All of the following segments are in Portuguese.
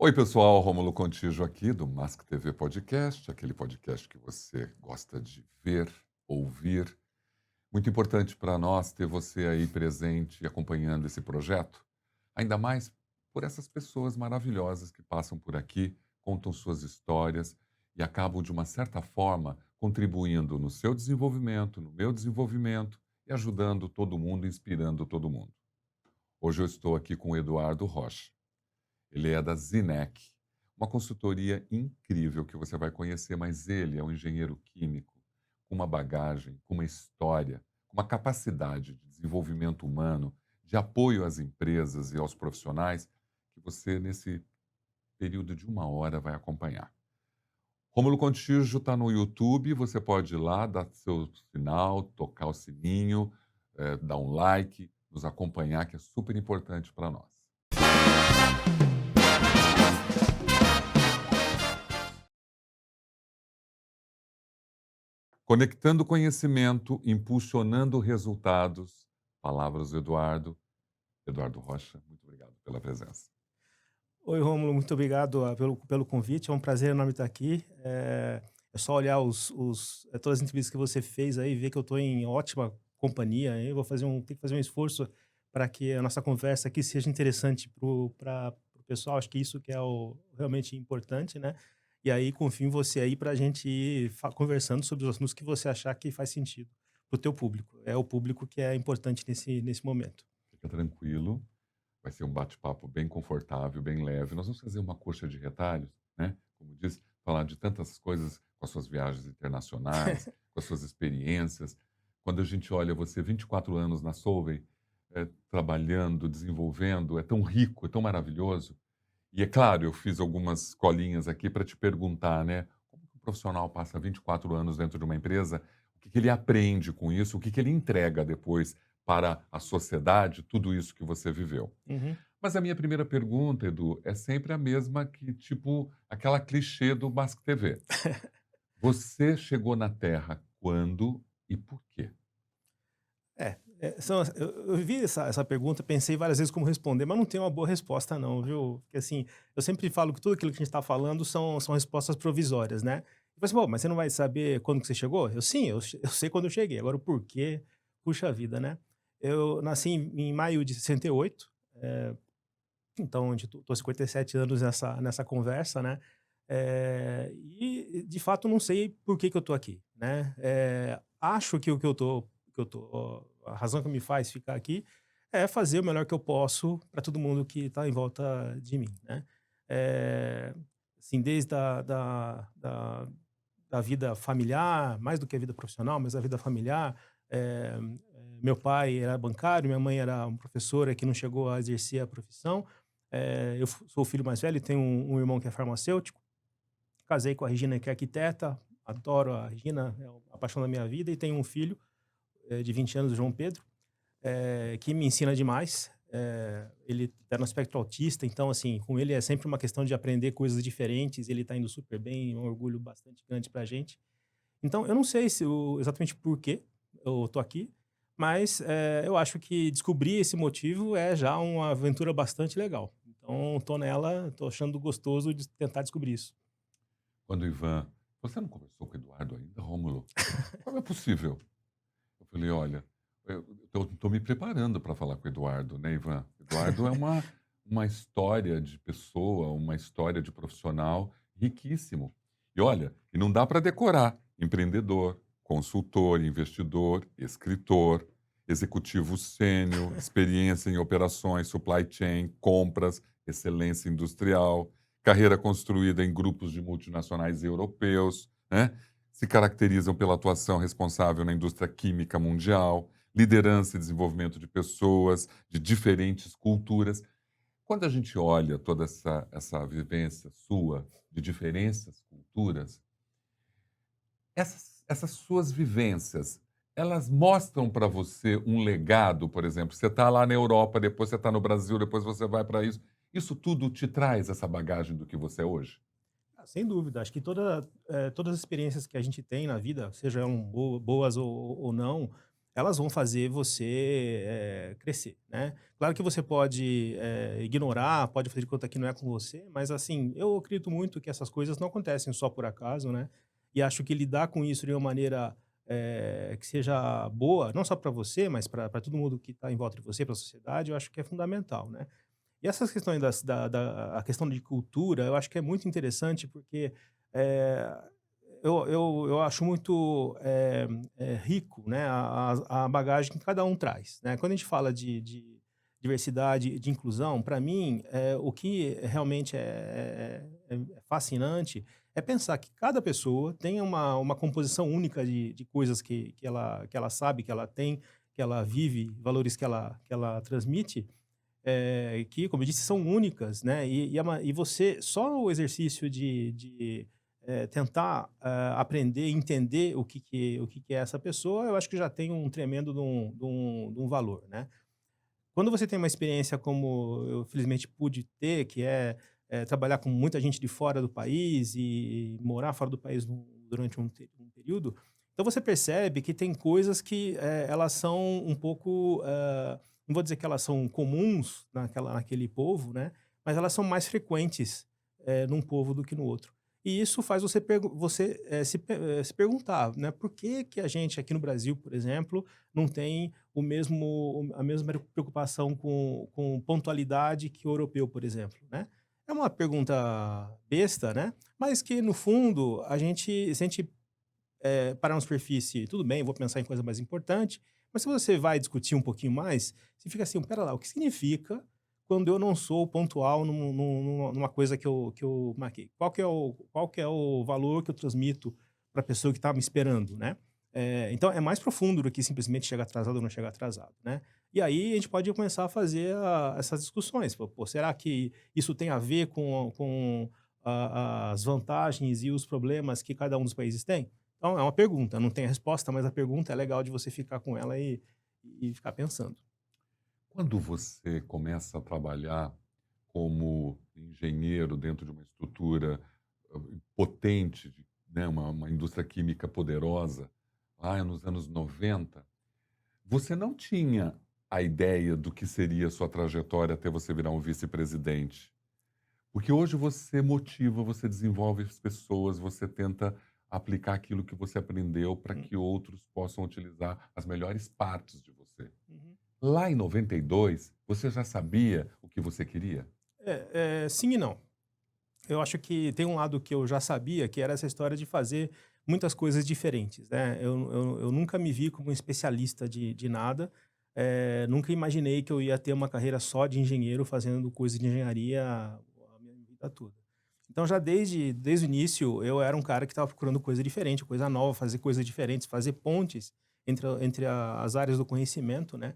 Oi, pessoal, Rômulo Contígio aqui do Mask TV Podcast, aquele podcast que você gosta de ver, ouvir. Muito importante para nós ter você aí presente e acompanhando esse projeto, ainda mais por essas pessoas maravilhosas que passam por aqui, contam suas histórias e acabam, de uma certa forma, contribuindo no seu desenvolvimento, no meu desenvolvimento e ajudando todo mundo, inspirando todo mundo. Hoje eu estou aqui com o Eduardo Rocha. Ele é da Zinec, uma consultoria incrível que você vai conhecer, mas ele é um engenheiro químico com uma bagagem, com uma história, com uma capacidade de desenvolvimento humano, de apoio às empresas e aos profissionais, que você, nesse período de uma hora, vai acompanhar. Rômulo Contígio está no YouTube, você pode ir lá, dar seu sinal, tocar o sininho, dar um like, nos acompanhar, que é super importante para nós. Conectando conhecimento, impulsionando resultados. Palavras do Eduardo. Eduardo Rocha, muito obrigado pela presença. Oi, Rômulo, muito obrigado pelo convite. É um prazer enorme estar aqui. É só olhar todas as entrevistas que você fez aí, ver que eu estou em ótima companhia. Eu vou ter que fazer um esforço para que a nossa conversa aqui seja interessante para o pessoal. Acho que isso que é o realmente importante, né? E aí confio em você aí para a gente ir conversando sobre os assuntos que você achar que faz sentido para o teu público. É o público que é importante nesse momento. Fica tranquilo, vai ser um bate-papo bem confortável, bem leve. Nós vamos fazer uma coxa de retalhos, né? Como disse, falar de tantas coisas com as suas viagens internacionais, com as suas experiências. Quando a gente olha você 24 anos na Solvay, trabalhando, desenvolvendo, é tão rico, é tão maravilhoso. E é claro, eu fiz algumas colinhas aqui para te perguntar, né? Como que um profissional passa 24 anos dentro de uma empresa? O que que ele aprende com isso? O que que ele entrega depois para a sociedade? Tudo isso que você viveu. Uhum. Mas a minha primeira pergunta, Edu, é sempre a mesma que, tipo, aquela clichê do Mask TV. Você chegou na Terra quando e por quê? Eu vi essa pergunta, pensei várias vezes como responder, mas não tenho uma boa resposta não, viu? Porque assim, eu sempre falo que tudo aquilo que a gente está falando são respostas provisórias, né? E você, mas você não vai saber quando que você chegou? Sim, eu sei quando eu cheguei. Agora o porquê, puxa vida, né? Eu nasci em maio de 68, então estou 57 anos nessa conversa, né? E de fato não sei por que que eu tô aqui, né? Acho que o a razão que me faz ficar aqui é fazer o melhor que eu posso para todo mundo que está em volta de mim, né? Eh, assim, desde da vida familiar, mais do que a vida profissional, mas a vida familiar. Meu pai era bancário, minha mãe era uma professora que não chegou a exercer a profissão. Sou o filho mais velho, tenho um irmão que é farmacêutico. Casei com a Regina, que é arquiteta, adoro a Regina, é a paixão da minha vida, e tenho um filho de 20 anos, o João Pedro, que me ensina demais. Ele está no espectro autista, então, assim, com ele é sempre uma questão de aprender coisas diferentes. Ele está indo super bem, é um orgulho bastante grande para a gente. Então, eu não sei exatamente por que eu tô aqui, mas eu acho que descobrir esse motivo é já uma aventura bastante legal. Então, tô nela, tô achando gostoso de tentar descobrir isso. Quando o Ivan, você não conversou com o Eduardo ainda, Rômulo? Como é possível? Eu falei, olha, eu estou me preparando para falar com o Eduardo, né, Ivan? Eduardo é uma história de pessoa, uma história de profissional riquíssimo. E olha, e não dá para decorar. Empreendedor, consultor, investidor, escritor, executivo sênior, experiência em operações, supply chain, compras, excelência industrial, carreira construída em grupos de multinacionais europeus, né? Se caracterizam pela atuação responsável na indústria química mundial, liderança e desenvolvimento de pessoas de diferentes culturas. Quando a gente olha toda essa vivência sua de diferentes culturas, essas suas vivências, elas mostram para você um legado, por exemplo, você está lá na Europa, depois você está no Brasil, depois você vai para isso. Isso tudo te traz essa bagagem do que você é hoje? Ah, sem dúvida, acho que todas as experiências que a gente tem na vida, sejam boas ou não, elas vão fazer você crescer, né? Claro que você pode ignorar, pode fazer de conta que não é com você, mas assim, eu acredito muito que essas coisas não acontecem só por acaso, né? E acho que lidar com isso de uma maneira que seja boa, não só para você, mas para todo mundo que está em volta de você, para a sociedade, eu acho que é fundamental, né? E essas questões a questão de cultura, eu acho que é muito interessante porque eh, eu acho muito rico, né, a bagagem que cada um traz, né? Quando a gente fala de diversidade, de inclusão, para mim, o que realmente é fascinante é pensar que cada pessoa tem uma composição única de coisas que ela sabe, que ela tem, que ela vive, valores que ela transmite, que, como eu disse, são únicas, né? E você, só o exercício de tentar aprender, entender o que é essa pessoa, eu acho que já tem um tremendo de um valor, né? Quando você tem uma experiência como eu felizmente pude ter, que trabalhar com muita gente de fora do país e morar fora do país durante um período, então você percebe que tem coisas que elas são um pouco, não vou dizer que elas são comuns naquele povo, né? Mas elas são mais frequentes num povo do que no outro. E isso faz você se perguntar, né? Por que que a gente aqui no Brasil, por exemplo, não tem a mesma preocupação com pontualidade que o europeu, por exemplo, né? É uma pergunta besta, né? Mas que, no fundo, se a gente parar na superfície, tudo bem, vou pensar em coisa mais importante, mas se você vai discutir um pouquinho mais, você fica assim, pera lá, o que significa quando eu não sou pontual numa coisa que eu marquei? Qual que é o valor que eu transmito para a pessoa que está me esperando, né? Então, é mais profundo do que simplesmente chegar atrasado ou não chegar atrasado, né? E aí a gente pode começar a fazer essas discussões. Pô, será que isso tem a ver com as vantagens e os problemas que cada um dos países tem? Então, é uma pergunta, não tem a resposta, mas a pergunta é legal de você ficar com ela e ficar pensando. Quando você começa a trabalhar como engenheiro dentro de uma estrutura potente, né, uma indústria química poderosa, lá nos anos 90, você não tinha a ideia do que seria a sua trajetória até você virar um vice-presidente. Porque hoje você motiva, você desenvolve as pessoas, você tenta aplicar aquilo que você aprendeu para Hum, que outros possam utilizar as melhores partes de você. uhum. Lá em 92, você já sabia o que você queria? Sim e não. Eu acho que tem um lado que eu já sabia, que era essa história de fazer muitas coisas diferentes, né? Eu nunca me vi como um especialista de nada, nunca imaginei que eu ia ter uma carreira só de engenheiro fazendo coisa de engenharia a minha vida toda. Então, já desde o início, eu era um cara que estava procurando coisa diferente, coisa nova, fazer coisas diferentes, fazer pontes entre as áreas do conhecimento, né?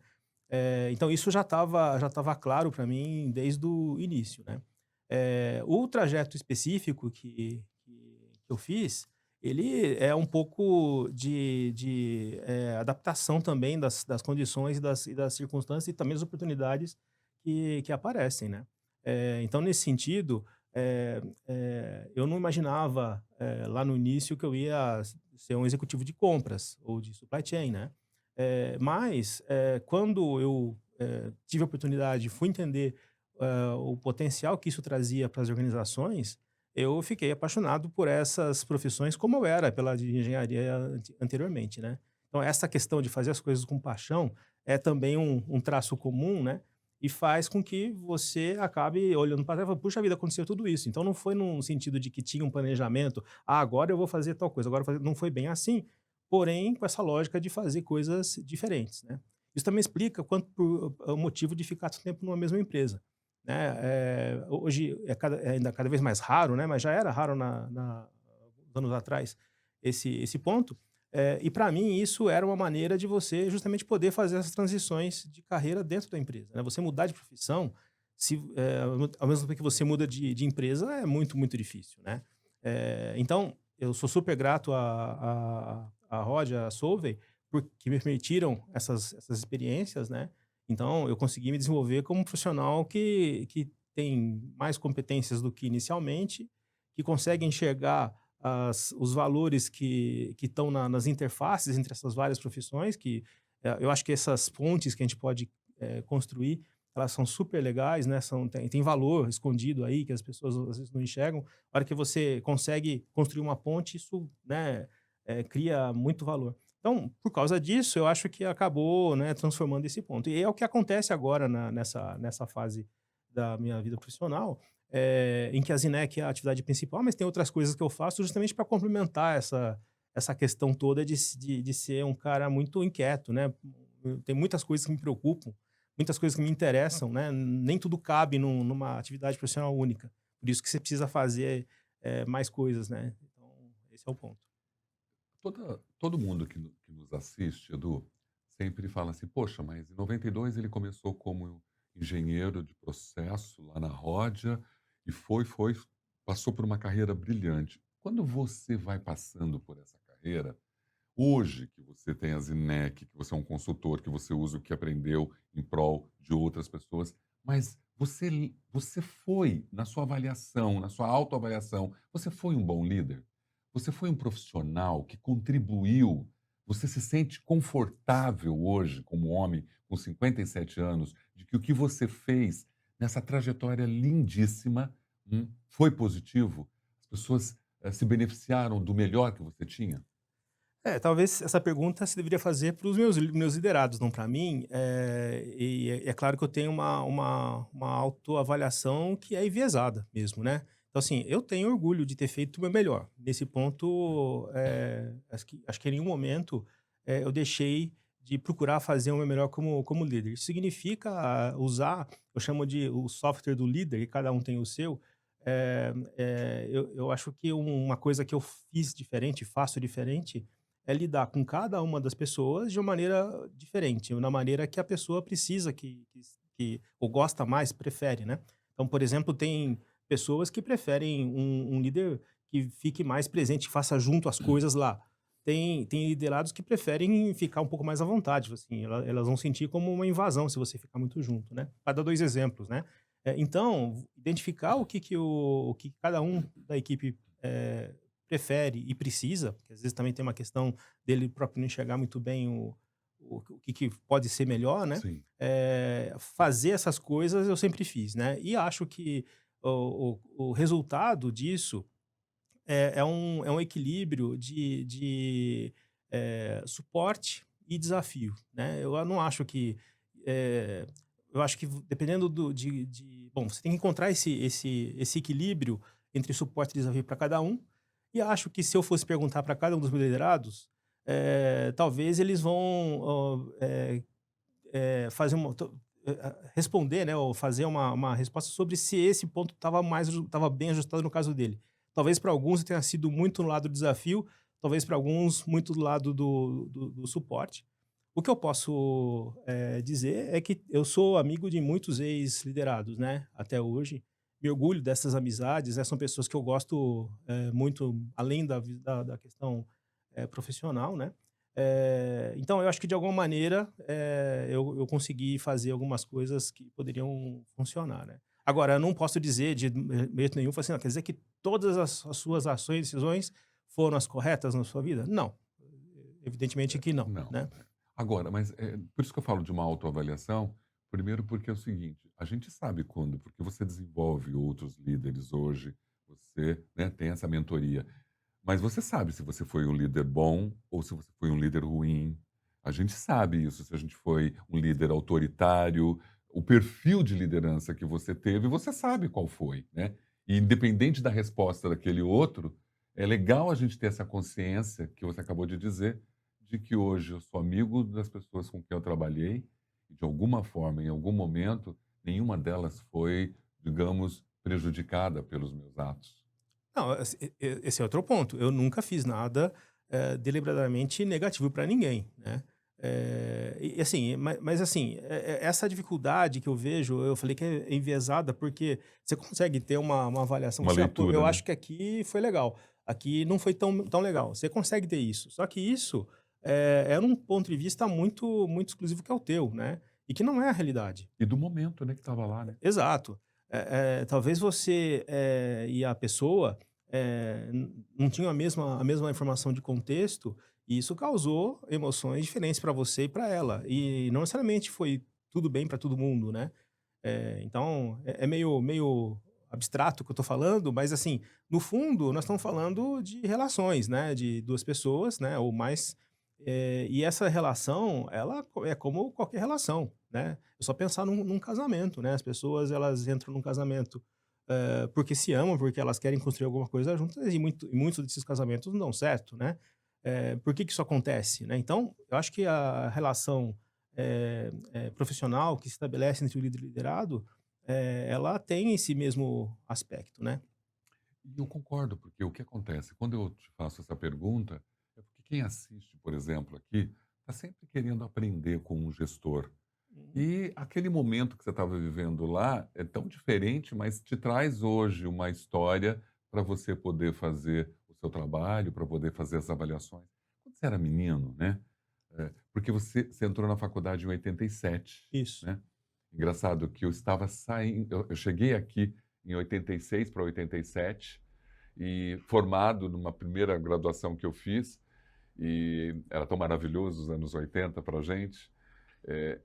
Então, isso já tava claro para mim desde o início, né? O trajeto específico que eu fiz, ele é um pouco de adaptação também das condições e das circunstâncias e também das oportunidades que aparecem, né? Então, nesse sentido, eu não imaginava lá no início que eu ia ser um executivo de compras ou de supply chain, né? Mas, quando eu tive a oportunidade, fui entender o potencial que isso trazia para as organizações, eu fiquei apaixonado por essas profissões, como eu era pela de engenharia anteriormente, né? Então, essa questão de fazer as coisas com paixão é também um traço comum, né? E faz com que você acabe olhando para trás e falando, puxa vida, aconteceu tudo isso. Então, não foi num sentido de que tinha um planejamento, agora eu vou fazer tal coisa, agora eu vou fazer... não foi bem assim, porém com essa lógica de fazer coisas diferentes, né? Isso também explica o motivo de ficar tanto tempo numa mesma empresa, né? Hoje é ainda cada vez mais raro, né? Mas já era raro alguns anos atrás esse ponto. E para mim isso era uma maneira de você justamente poder fazer essas transições de carreira dentro da empresa, né? Você mudar de profissão, ao mesmo tempo que você muda de empresa, é muito, muito difícil, né? Então, eu sou super grato a Rod, a Solvay, porque me permitiram essas experiências, né? Então, eu consegui me desenvolver como um profissional que tem mais competências do que inicialmente, que consegue enxergar os valores que estão nas interfaces entre essas várias profissões, que Eu acho que essas pontes que a gente pode construir, elas são super legais, né? Tem valor escondido aí que as pessoas às vezes não enxergam. A hora que você consegue construir uma ponte, isso, né, cria muito valor. Então, por causa disso, eu acho que acabou, né, transformando esse ponto. E é o que acontece agora nessa fase da minha vida profissional, em que a Zinec é a atividade principal, mas tem outras coisas que eu faço justamente para complementar essa questão toda de ser um cara muito inquieto, né? Tem muitas coisas que me preocupam, muitas coisas que me interessam, né? Nem tudo cabe numa atividade profissional única. Por isso que você precisa fazer mais coisas, né? Então, esse é o ponto. Todo mundo que nos assiste, Edu, sempre fala assim: poxa, mas em 92 ele começou como engenheiro de processo lá na Ródia e passou por uma carreira brilhante. Quando você vai passando por essa carreira, hoje que você tem a Zinec, que você é um consultor, que você usa o que aprendeu em prol de outras pessoas, mas você foi, na sua avaliação, na sua autoavaliação, você foi um bom líder? Você foi um profissional que contribuiu? Você se sente confortável hoje, como homem com 57 anos, de que o que você fez nessa trajetória lindíssima, foi positivo? As pessoas, se beneficiaram do melhor que você tinha? Talvez essa pergunta se deveria fazer para os meus liderados, não para mim. E é claro que eu tenho uma autoavaliação que é enviesada mesmo, né? Então, assim, eu tenho orgulho de ter feito o meu melhor. Nesse ponto, acho que em nenhum momento eu deixei de procurar fazer o meu melhor como líder. Isso significa usar, eu chamo de o software do líder, e cada um tem o seu. Eu acho que uma coisa que eu fiz diferente, faço diferente, é lidar com cada uma das pessoas de uma maneira diferente, na maneira que a pessoa precisa, ou gosta mais, prefere, né? Então, por exemplo, tem pessoas que preferem um líder que fique mais presente, que faça junto as coisas lá. Tem liderados que preferem ficar um pouco mais à vontade, assim, elas vão sentir como uma invasão se você ficar muito junto, né? Para dar 2 exemplos, né? Então, identificar o que cada um da equipe prefere e precisa, porque às vezes também tem uma questão dele próprio não enxergar muito bem o que pode ser melhor, né? Sim. Fazer essas coisas eu sempre fiz, né? E acho que o resultado disso é um equilíbrio de suporte e desafio, né? Eu não acho que. eh, eu acho que dependendo bom, você tem que encontrar esse equilíbrio entre suporte e desafio para cada um. E acho que se eu fosse perguntar para cada um dos meus liderados, talvez eles vão fazer responder, né, ou fazer uma resposta sobre se esse ponto estava bem ajustado no caso dele. Talvez para alguns tenha sido muito no lado do desafio, talvez para alguns muito do lado do suporte. O que eu posso dizer é que eu sou amigo de muitos ex-liderados, né, até hoje. Me orgulho dessas amizades, né, são pessoas que eu gosto muito, além da questão profissional, né. Então eu acho que de alguma maneira eu consegui fazer algumas coisas que poderiam funcionar, né. Agora, eu não posso dizer de jeito nenhum, falar assim: "Não, quer dizer que todas as suas ações e decisões foram as corretas na sua vida?" Não, evidentemente que não, Não. né. Agora, mas por isso que eu falo de uma autoavaliação, primeiro porque é o seguinte, a gente sabe quando, porque você desenvolve outros líderes hoje, você, né, tem essa mentoria, mas você sabe se você foi um líder bom ou se você foi um líder ruim. A gente sabe isso, se a gente foi um líder autoritário, o perfil de liderança que você teve, você sabe qual foi, né? E independente da resposta daquele outro, é legal a gente ter essa consciência que você acabou de dizer, de que hoje eu sou amigo das pessoas com quem eu trabalhei e de alguma forma, em algum momento, nenhuma delas foi, digamos, prejudicada pelos meus atos. Não, esse é outro ponto. Eu nunca fiz nada, deliberadamente negativo para ninguém, né. E assim, mas assim, essa dificuldade que eu vejo, eu falei que é enviesada, porque você consegue ter uma avaliação Uma assim: "Ah, pô, leitura, eu né? acho que aqui foi legal, aqui não foi tão legal". Você consegue ter isso. Só que isso é um ponto de vista muito muito exclusivo que é o teu, né, e que não é a realidade. E do momento, né, que estava lá, né. Exato. Talvez você e a pessoa não tinham a mesma informação de contexto, e isso causou emoções diferentes para você e para ela. E não necessariamente foi tudo bem para todo mundo, né? Então, é meio abstrato o que eu tô falando, mas assim, no fundo, nós estamos falando de relações, né? De duas pessoas, né? Ou mais. E essa relação, ela é como qualquer relação, né? É só pensar num casamento, né? As pessoas, elas entram num casamento porque se amam, porque elas querem construir alguma coisa juntas, e muitos desses casamentos não dão certo, né? Por que que isso acontece, né? Então, eu acho que a relação profissional que se estabelece entre o líder e o liderado, ela tem esse mesmo aspecto, né? E eu concordo, porque o que acontece? Quando eu te faço essa pergunta, é porque quem assiste, por exemplo, aqui, está sempre querendo aprender com um gestor. Uhum. E aquele momento que você estava vivendo lá é tão diferente, mas te traz hoje uma história para você poder fazer o seu trabalho, para poder fazer as avaliações. Quando você era menino, né? Porque você entrou na faculdade em 87, Isso. né? Engraçado que eu estava saindo, eu cheguei aqui em 86 para 87 e formado numa primeira graduação que eu fiz, e era tão maravilhoso os anos 80 para a gente. É,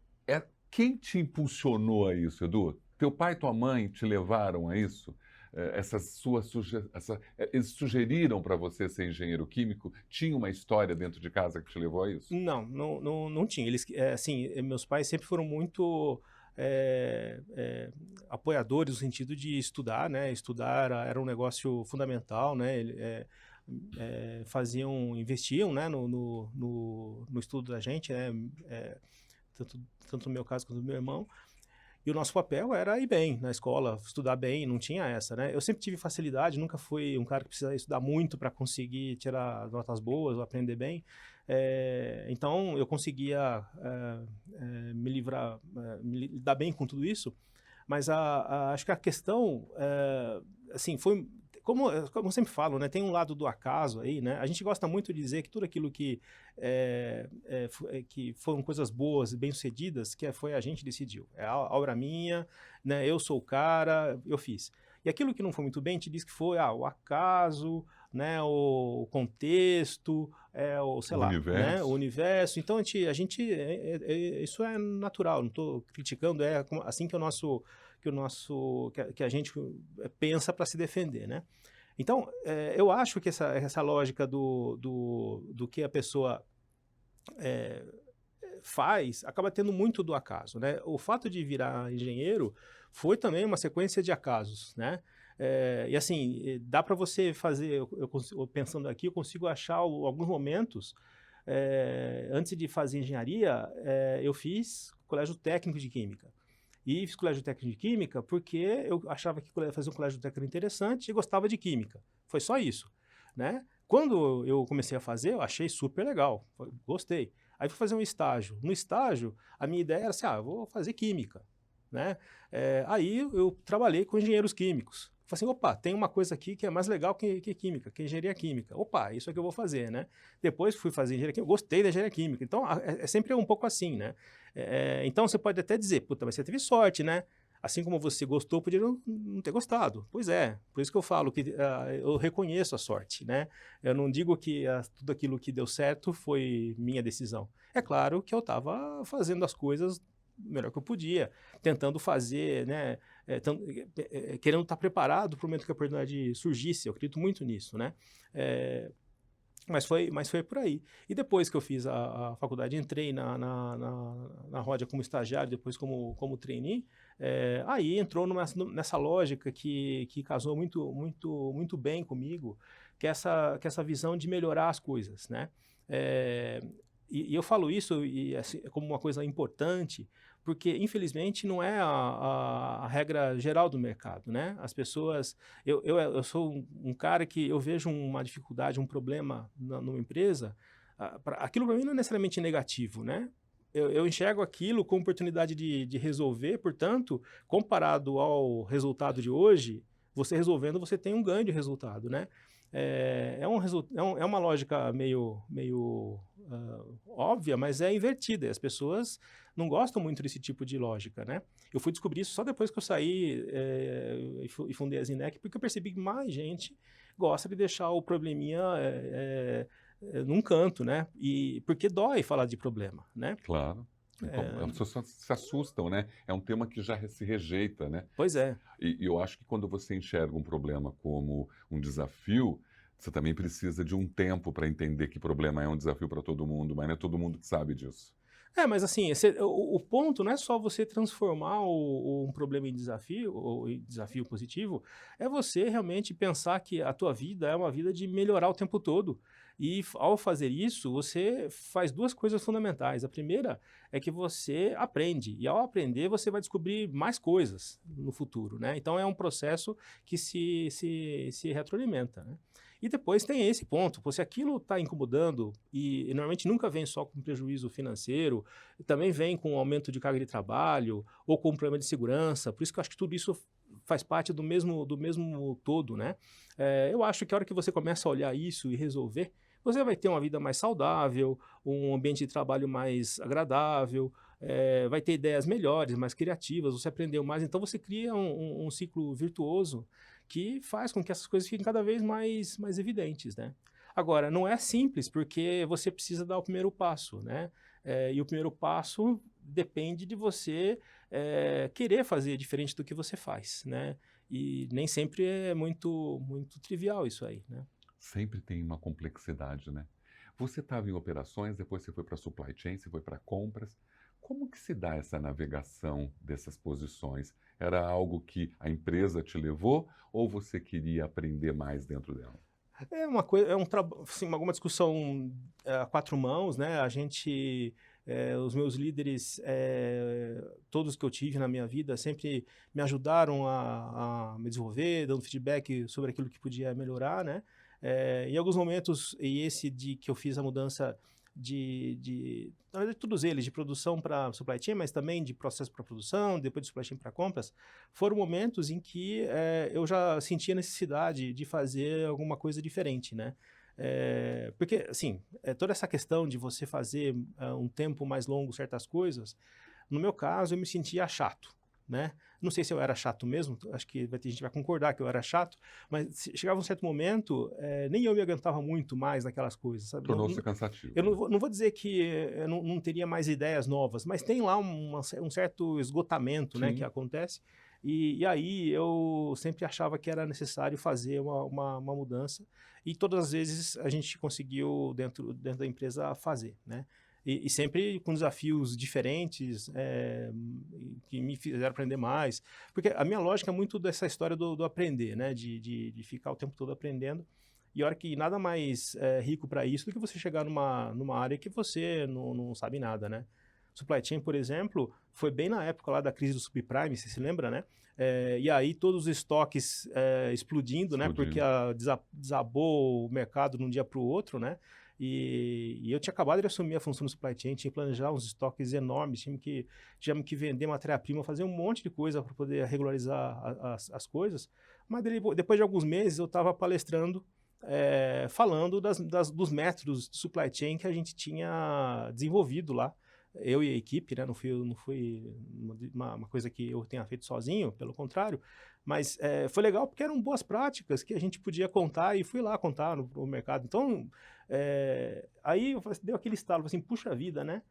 quem te impulsionou a isso, Edu? Teu pai e tua mãe te levaram a isso? Eles sugeriram para você ser engenheiro químico? Tinha uma história dentro de casa que te levou a isso? Não tinha. Eles, assim, meus pais sempre foram muito apoiadores no sentido de estudar, né? Estudar era um negócio fundamental, né? Investiam, né? No estudo da gente, né? É, tanto no meu caso quanto no meu irmão. E o nosso papel era ir bem na escola, estudar bem, não tinha essa, né? Eu sempre tive facilidade, nunca fui um cara que precisava estudar muito para conseguir tirar notas boas ou aprender bem. Então, eu conseguia me livrar, lidar bem com tudo isso. Mas acho que a questão, assim, foi como eu sempre falo, né? Tem um lado do acaso aí, né? A gente gosta muito de dizer que tudo aquilo que foram coisas boas e bem-sucedidas, foi a gente decidiu. É a obra minha, né? Eu sou o cara, eu fiz. E aquilo que não foi muito bem, te diz que foi o acaso, né? O contexto, sei O lá, né? O universo? universo. Então, isso é natural, não estou criticando, assim que a gente pensa para se defender, né? Então, eu acho que essa lógica do que a pessoa faz acaba tendo muito do acaso, né? O fato de virar engenheiro foi também uma sequência de acasos, né? E assim, dá para você fazer, pensando aqui, eu consigo achar alguns momentos, antes de fazer engenharia, eu fiz colégio técnico de química. E fiz colégio técnico de química porque eu achava que fazer um colégio técnico interessante e gostava de química. Foi só isso, né? Quando eu comecei a fazer, eu achei super legal, gostei. Aí fui fazer um estágio. No estágio, a minha ideia era assim, eu vou fazer química, né? Aí eu trabalhei com engenheiros químicos. Falei assim, opa, tem uma coisa aqui que é mais legal que química, que é engenharia química. Opa, isso é que eu vou fazer, né? Depois fui fazer engenharia química, gostei da engenharia química. Então, é sempre um pouco assim, né? Então, você pode até dizer, puta, mas você teve sorte, né? Assim como você gostou, podia não ter gostado. Pois é, por isso que eu falo que eu reconheço a sorte, né? Eu não digo que tudo aquilo que deu certo foi minha decisão. É claro que eu estava fazendo as coisas o melhor que eu podia, tentando fazer, né? Querendo estar preparado para o momento que a oportunidade surgisse. Eu acredito muito nisso, né? Mas foi por aí. E depois que eu fiz a faculdade, entrei na Rodia como estagiário, depois como trainee, aí entrou nessa lógica que casou muito, muito, muito bem comigo, que é essa visão de melhorar as coisas, né? E eu falo isso assim, como uma coisa importante, porque, infelizmente, não é a regra geral do mercado, né? As pessoas... Eu sou um cara que eu vejo uma dificuldade, um problema numa empresa, aquilo para mim não é necessariamente negativo, né? Eu enxergo aquilo como oportunidade de resolver, portanto, comparado ao resultado de hoje, você resolvendo, você tem um ganho de resultado, né? É uma lógica meio óbvia, mas é invertida. As pessoas não gostam muito desse tipo de lógica, né? Eu fui descobrir isso só depois que eu saí e fundei a Zinec, porque eu percebi que mais gente gosta de deixar o probleminha num canto, né? E porque dói falar de problema, né? Claro. As pessoas se assustam, né? É um tema que já se rejeita, né? Pois é. E eu acho que quando você enxerga um problema como um desafio, você também precisa de um tempo para entender que problema é um desafio para todo mundo, mas não é todo mundo que sabe disso. Mas assim, o ponto não é só você transformar um problema em desafio, ou em desafio positivo, é você realmente pensar que a tua vida é uma vida de melhorar o tempo todo. E ao fazer isso, você faz duas coisas fundamentais. A primeira é que você aprende, e ao aprender, você vai descobrir mais coisas no futuro, né? Então é um processo que se retroalimenta, né? E depois tem esse ponto, pô, se aquilo está incomodando, e normalmente nunca vem só com prejuízo financeiro, também vem com aumento de carga de trabalho ou com problema de segurança. Por isso que eu acho que tudo isso faz parte do mesmo todo, né? Eu acho que a hora que você começa a olhar isso e resolver, você vai ter uma vida mais saudável, um ambiente de trabalho mais agradável, vai ter ideias melhores, mais criativas, você aprendeu mais. Então você cria um ciclo virtuoso que faz com que essas coisas fiquem cada vez mais evidentes, né? Agora, não é simples, porque você precisa dar o primeiro passo, né? E o primeiro passo depende de você querer fazer diferente do que você faz, né? E nem sempre é muito trivial isso aí, né? Sempre tem uma complexidade, né? Você estava em operações, depois você foi para supply chain, você foi para compras. Como que se dá essa navegação dessas posições? Era algo que a empresa te levou ou você queria aprender mais dentro dela? É uma coisa, assim, alguma discussão a quatro mãos, né? Os meus líderes, todos que eu tive na minha vida, sempre me ajudaram a me desenvolver, dando feedback sobre aquilo que podia melhorar, né? Em alguns momentos, e esse de que eu fiz a mudança na verdade, todos eles, de produção para supply chain, mas também de processo para produção, depois de supply chain para compras, foram momentos em que eu já sentia necessidade de fazer alguma coisa diferente, né? Porque, assim, toda essa questão de você fazer um tempo mais longo certas coisas, no meu caso, eu me sentia chato, né? Não sei se eu era chato mesmo, acho que vai ter gente que vai concordar que eu era chato, mas chegava um certo momento, nem eu me aguentava muito mais naquelas coisas, sabe? Tornou-se cansativo, Eu né? não vou dizer que eu não teria mais ideias novas, mas tem lá um certo esgotamento, né, que Sim. acontece. E aí eu sempre achava que era necessário fazer uma mudança. E todas as vezes a gente conseguiu, dentro da empresa, fazer, né? E sempre com desafios diferentes, que me fizeram aprender mais. Porque a minha lógica é muito dessa história do aprender, né? De ficar o tempo todo aprendendo. E a hora que nada mais rico para isso do que você chegar numa área que você não sabe nada, né? Supply chain, por exemplo, foi bem na época lá da crise do subprime, você se lembra, né? E aí todos os estoques explodindo, né? Porque Explodindo. Desabou o mercado de um dia para o outro, né? E eu tinha acabado de assumir a função do supply chain, tinha que planejar uns estoques enormes, tivemos que vender matéria-prima, fazer um monte de coisa para poder regularizar as coisas. Mas depois de alguns meses eu estava palestrando falando dos métodos de supply chain que a gente tinha desenvolvido lá, eu e a equipe, né? Não foi uma coisa que eu tenha feito sozinho, pelo contrário, mas foi legal porque eram boas práticas que a gente podia contar e fui lá contar no mercado. Então, aí deu aquele estalo, assim, puxa vida, né?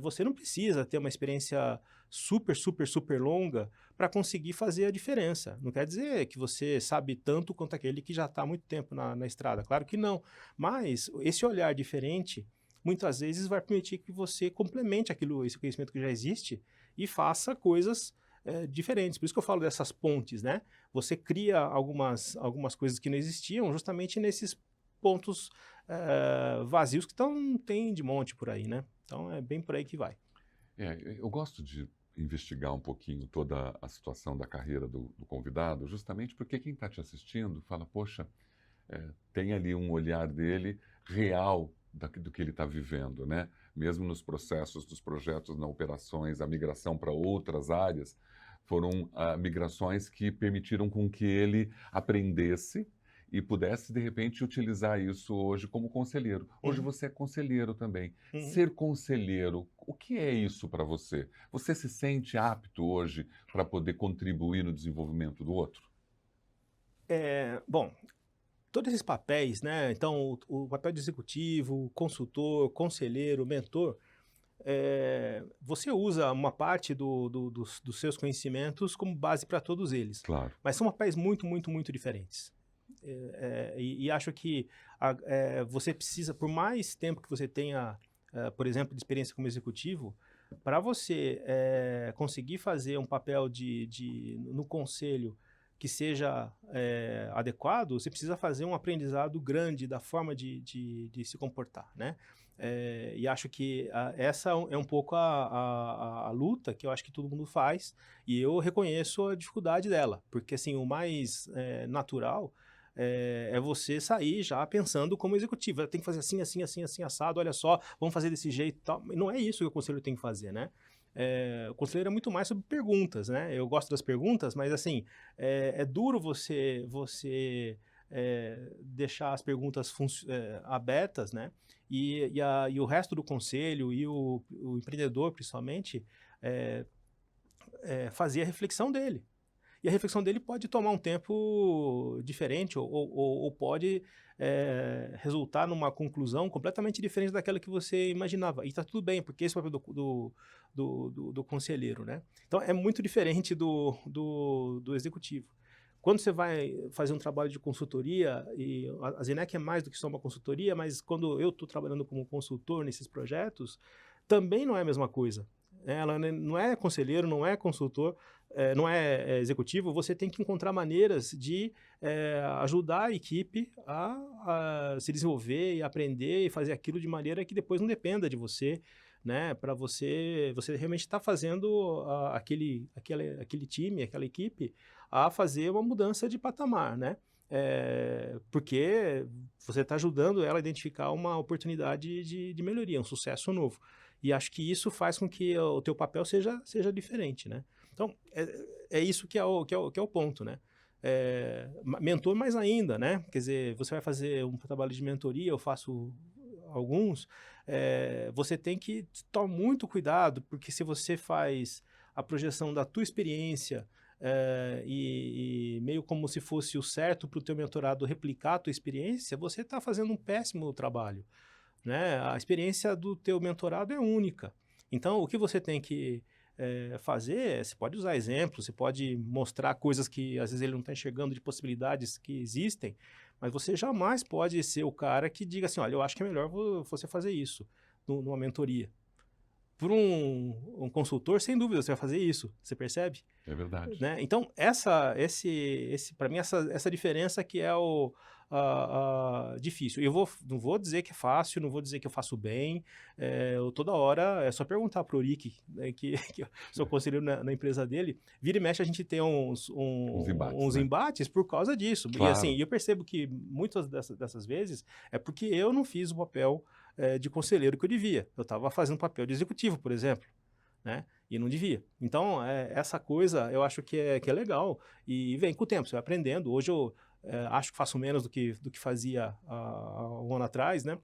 Você não precisa ter uma experiência super, super, super longa para conseguir fazer a diferença. Não quer dizer que você sabe tanto quanto aquele que já está há muito tempo na estrada. Claro que não. Mas esse olhar diferente, muitas vezes, vai permitir que você complemente esse conhecimento que já existe e faça coisas diferentes. Por isso que eu falo dessas pontes, né? Você cria algumas coisas que não existiam justamente nesses pontos vazios que tem de monte por aí, né? Então é bem por aí que vai. Eu gosto de investigar um pouquinho toda a situação da carreira do convidado, justamente porque quem está te assistindo fala, poxa, tem ali um olhar dele real do que ele está vivendo, né? Mesmo nos processos, dos projetos, nas operações, a migração para outras áreas, foram migrações que permitiram com que ele aprendesse e pudesse, de repente, utilizar isso hoje como conselheiro. Hoje Uhum, você é conselheiro também. uhum. Ser conselheiro, o que é isso para você? Você se sente apto hoje para poder contribuir no desenvolvimento do outro? Bom, todos esses papéis, né? Então, o papel de executivo, consultor, conselheiro, mentor, você usa uma parte dos seus conhecimentos como base para todos eles. Claro. Mas são papéis muito, muito, muito diferentes. E acho que você precisa, por mais tempo que você tenha, por exemplo, de experiência como executivo, para você conseguir fazer um papel no conselho que seja adequado, você precisa fazer um aprendizado grande da forma de se comportar, né? E acho que essa é um pouco a luta que eu acho que todo mundo faz, e eu reconheço a dificuldade dela, porque assim, o mais natural é você sair já pensando como executivo. Tem que fazer assim, assim, assim, assim, assado, olha só, vamos fazer desse jeito e tal. Não é isso que o conselheiro tem que fazer, né? O conselheiro é muito mais sobre perguntas, né? Eu gosto das perguntas, mas assim, é duro você deixar as perguntas abertas, né? E o resto do conselho e o empreendedor, principalmente, fazer a reflexão dele. E a reflexão dele pode tomar um tempo diferente ou pode resultar numa conclusão completamente diferente daquela que você imaginava. E está tudo bem, porque esse é o papel do conselheiro, né? Então, é muito diferente do executivo. Quando você vai fazer um trabalho de consultoria, e a Zenec é mais do que só uma consultoria, mas quando eu estou trabalhando como consultor nesses projetos, também não é a mesma coisa. Ela não é conselheiro, não é consultor, não é executivo. Você tem que encontrar maneiras de ajudar a equipe a se desenvolver e aprender e fazer aquilo de maneira que depois não dependa de você, né? Para você realmente está fazendo aquele time, aquela equipe a fazer uma mudança de patamar, né? Porque você está ajudando ela a identificar uma oportunidade de melhoria, um sucesso novo. E acho que isso faz com que o teu papel seja diferente, né? Então, é isso que é o ponto, né? Mentor mais ainda, né? Quer dizer, você vai fazer um trabalho de mentoria, eu faço alguns, você tem que tomar muito cuidado, porque se você faz a projeção da tua experiência e meio como se fosse o certo para o teu mentorado replicar a tua experiência, você está fazendo um péssimo trabalho, né? A experiência do teu mentorado é única. Então, o que você tem que fazer, você pode usar exemplos, você pode mostrar coisas que às vezes ele não está enxergando de possibilidades que existem, mas você jamais pode ser o cara que diga assim, olha, eu acho que é melhor você fazer isso numa mentoria. Por um consultor, sem dúvida, você vai fazer isso, você percebe? É verdade. Né? Então, para mim, essa diferença que é difícil. Não vou dizer que é fácil, não vou dizer que eu faço bem. Toda hora é só perguntar para o Rick, né, que eu sou conselheiro na empresa dele. Vira e mexe, a gente tem Uns embates, né? embates por causa disso. Claro. E assim, eu percebo que muitas dessas vezes é porque eu não fiz o papel de conselheiro que eu devia. Eu estava fazendo papel de executivo, por exemplo, né? E não devia. Então, essa coisa eu acho que é legal. E vem com o tempo, você vai aprendendo. Hoje eu acho que faço menos do que fazia há um ano atrás, né?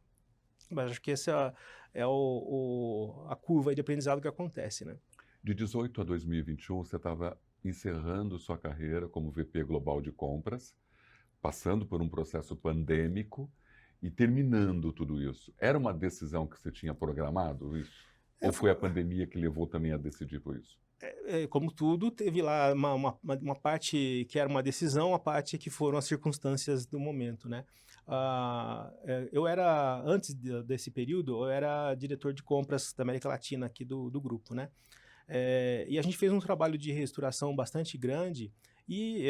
Mas acho que essa é a curva aí de aprendizado que acontece, né? De 18 a 2021, você estava encerrando sua carreira como VP Global de Compras, passando por um processo pandêmico e terminando tudo isso. Era uma decisão que você tinha programado isso? Ou foi a pandemia que levou também a decidir por isso? Como tudo, teve lá uma parte que era uma decisão, a parte que foram as circunstâncias do momento, né? Antes desse período, eu era diretor de compras da América Latina aqui do grupo, né? E a gente fez um trabalho de reestruturação bastante grande e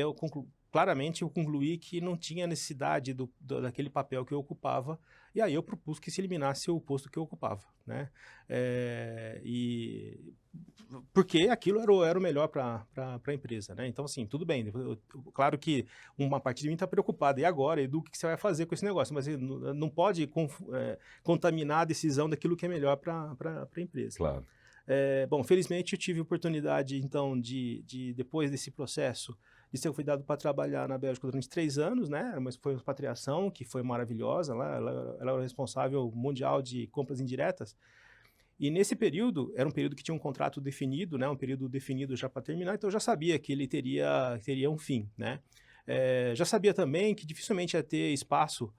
claramente eu concluí que não tinha necessidade daquele papel que eu ocupava, e aí eu propus que se eliminasse o posto que eu ocupava, né? Porque aquilo era o melhor para a empresa, né? Então, assim, tudo bem. Claro que uma parte de mim está preocupada. E agora, Edu, o que você vai fazer com esse negócio? Mas não pode contaminar a decisão daquilo que é melhor para a empresa. Claro. Bom, felizmente eu tive a oportunidade, então, de depois desse processo, de ser convidado para trabalhar na Bélgica durante 3 anos, né? Mas foi uma expatriação que foi maravilhosa. Ela era responsável mundial de compras indiretas. E nesse período, era um período que tinha um contrato definido, né? Um período definido já para terminar, então eu já sabia que ele teria um fim, né? Já sabia também que dificilmente ia ter espaço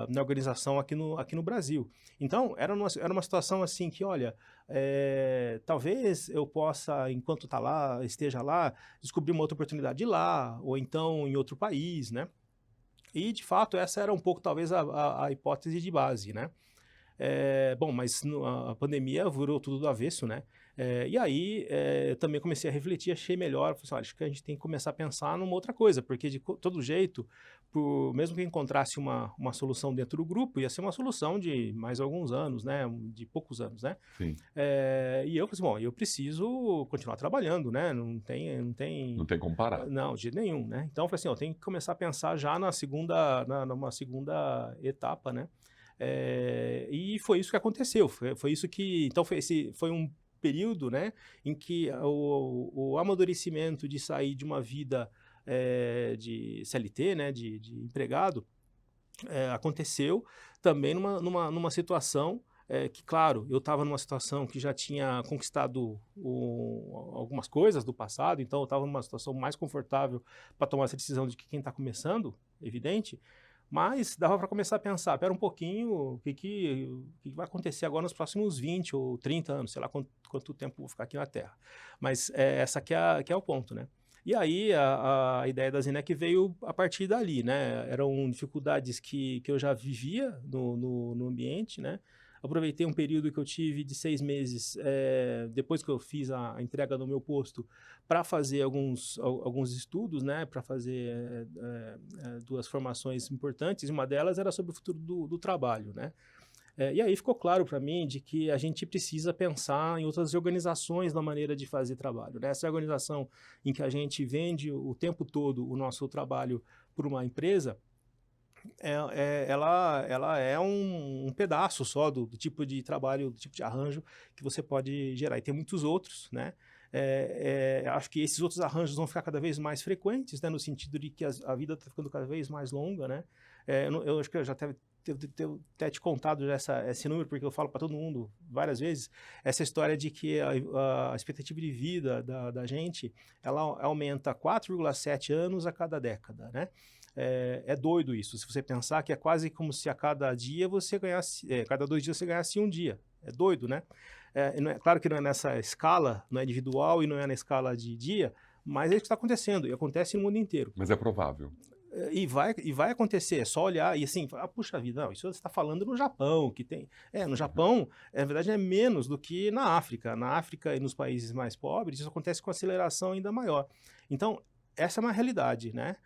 na organização aqui no Brasil. Então, era uma situação assim que, olha, talvez eu possa, enquanto esteja lá, descobrir uma outra oportunidade lá, ou então em outro país, né? E, de fato, essa era um pouco, talvez, a hipótese de base, né? Bom, mas a pandemia virou tudo do avesso, né? E aí, eu também comecei a refletir, achei melhor, falei assim, olha, acho que a gente tem que começar a pensar numa outra coisa, porque de todo jeito, mesmo que encontrasse uma solução dentro do grupo, ia ser uma solução de mais alguns anos, né? De poucos anos, né? Sim. E eu falei assim, bom, eu preciso continuar trabalhando, né? Não tem como parar. Não, de jeito nenhum, né? Então, eu falei assim, eu tenho que começar a pensar já numa segunda etapa, né? E foi isso que aconteceu. Foi isso que. Então, foi um período, né, em que o amadurecimento de sair de uma vida de CLT, né, de empregado, aconteceu também numa situação que, claro, eu estava numa situação que já tinha conquistado algumas coisas do passado, então eu estava numa situação mais confortável para tomar essa decisão de que quem está começando, evidente. Mas dava para começar a pensar, espera um pouquinho, o que vai acontecer agora nos próximos 20 ou 30 anos, sei lá quanto tempo vou ficar aqui na Terra. Mas essa que é o ponto, né? E aí a ideia da Zenec veio a partir dali, né? Eram dificuldades que eu já vivia no ambiente, né? Aproveitei um período que eu tive de 6 meses, depois que eu fiz a entrega do meu posto, para fazer alguns estudos, né? Para fazer 2 formações importantes, e uma delas era sobre o futuro do trabalho, né? E aí ficou claro para mim de que a gente precisa pensar em outras organizações na maneira de fazer trabalho, né? Essa organização em que a gente vende o tempo todo o nosso trabalho por uma empresa, ela é um pedaço só do tipo de trabalho, do tipo de arranjo que você pode gerar. E tem muitos outros, né? Acho que esses outros arranjos vão ficar cada vez mais frequentes, né? No sentido de que a vida está ficando cada vez mais longa, né? Eu acho que eu já até te contado esse número, porque eu falo para todo mundo várias vezes, essa história de que a expectativa de vida da gente, ela aumenta 4,7 anos a cada década, né? É doido isso, se você pensar que é quase como se a cada dia você ganhasse, cada 2 dias você ganhasse um dia. É doido, né? Claro que não é nessa escala, não é individual e não é na escala de dia, mas é isso que está acontecendo, e acontece no mundo inteiro. Mas é provável. E vai acontecer, é só olhar e assim, puxa vida, não, isso você está falando no Japão, que tem. No Japão, na verdade, é menos do que na África. Na África e nos países mais pobres, isso acontece com aceleração ainda maior. Então, essa é uma realidade, né?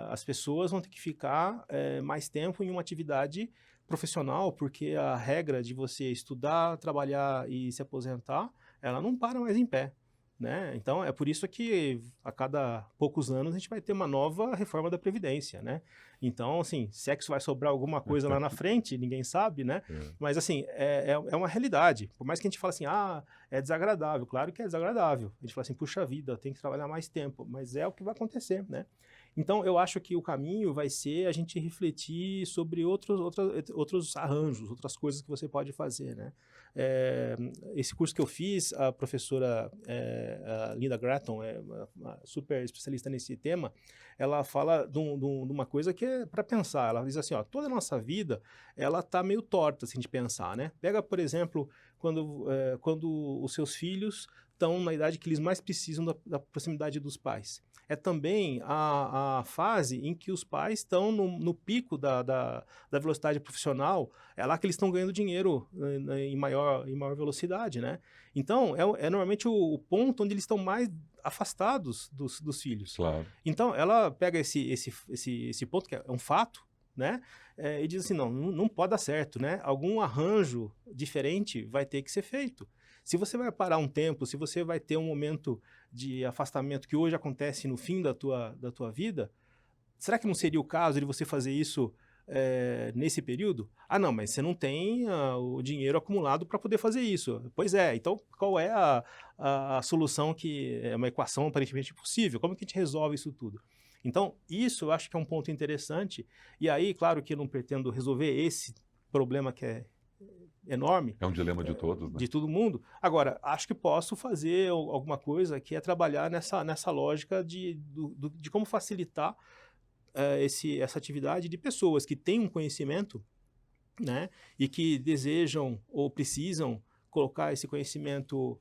As pessoas vão ter que ficar mais tempo em uma atividade profissional, porque a regra de você estudar, trabalhar e se aposentar, ela não para mais em pé, né? Então, é por isso que a cada poucos anos a gente vai ter uma nova reforma da Previdência, né? Então, assim, se é que vai sobrar alguma coisa lá na frente, ninguém sabe, né? Mas, assim, é uma realidade. Por mais que a gente fale assim, é desagradável. Claro que é desagradável. A gente fala assim, puxa vida, tem que trabalhar mais tempo. Mas é o que vai acontecer, né? Então, eu acho que o caminho vai ser a gente refletir sobre outros arranjos, outras coisas que você pode fazer, né? Esse curso que eu fiz, a professora a Linda Gratton, uma super especialista nesse tema, ela fala de uma coisa que é para pensar. Ela diz assim, ó, toda a nossa vida, ela tá meio torta, se a gente pensar, né? Pega, por exemplo, quando os seus filhos estão na idade que eles mais precisam da proximidade dos pais. É também a fase em que os pais estão no pico da velocidade profissional, é lá que eles estão ganhando dinheiro em maior velocidade, né? Então, é normalmente o ponto onde eles estão mais afastados dos filhos. Claro. Então, ela pega esse ponto, que é um fato, né? E diz assim, não pode dar certo, né? Algum arranjo diferente vai ter que ser feito. Se você vai parar um tempo, se você vai ter um momento de afastamento que hoje acontece no fim da tua vida, será que não seria o caso de você fazer isso nesse período? Não, mas você não tem o dinheiro acumulado para poder fazer isso. Pois é, então qual é a solução que é uma equação aparentemente impossível? Como que a gente resolve isso tudo? Então, isso eu acho que é um ponto interessante. E aí, claro que eu não pretendo resolver esse problema que é enorme É um dilema de todos, né? de todo mundo. Agora, acho que posso fazer alguma coisa que é trabalhar nessa lógica de como facilitar essa atividade de pessoas que têm um conhecimento, né, e que desejam ou precisam colocar esse conhecimento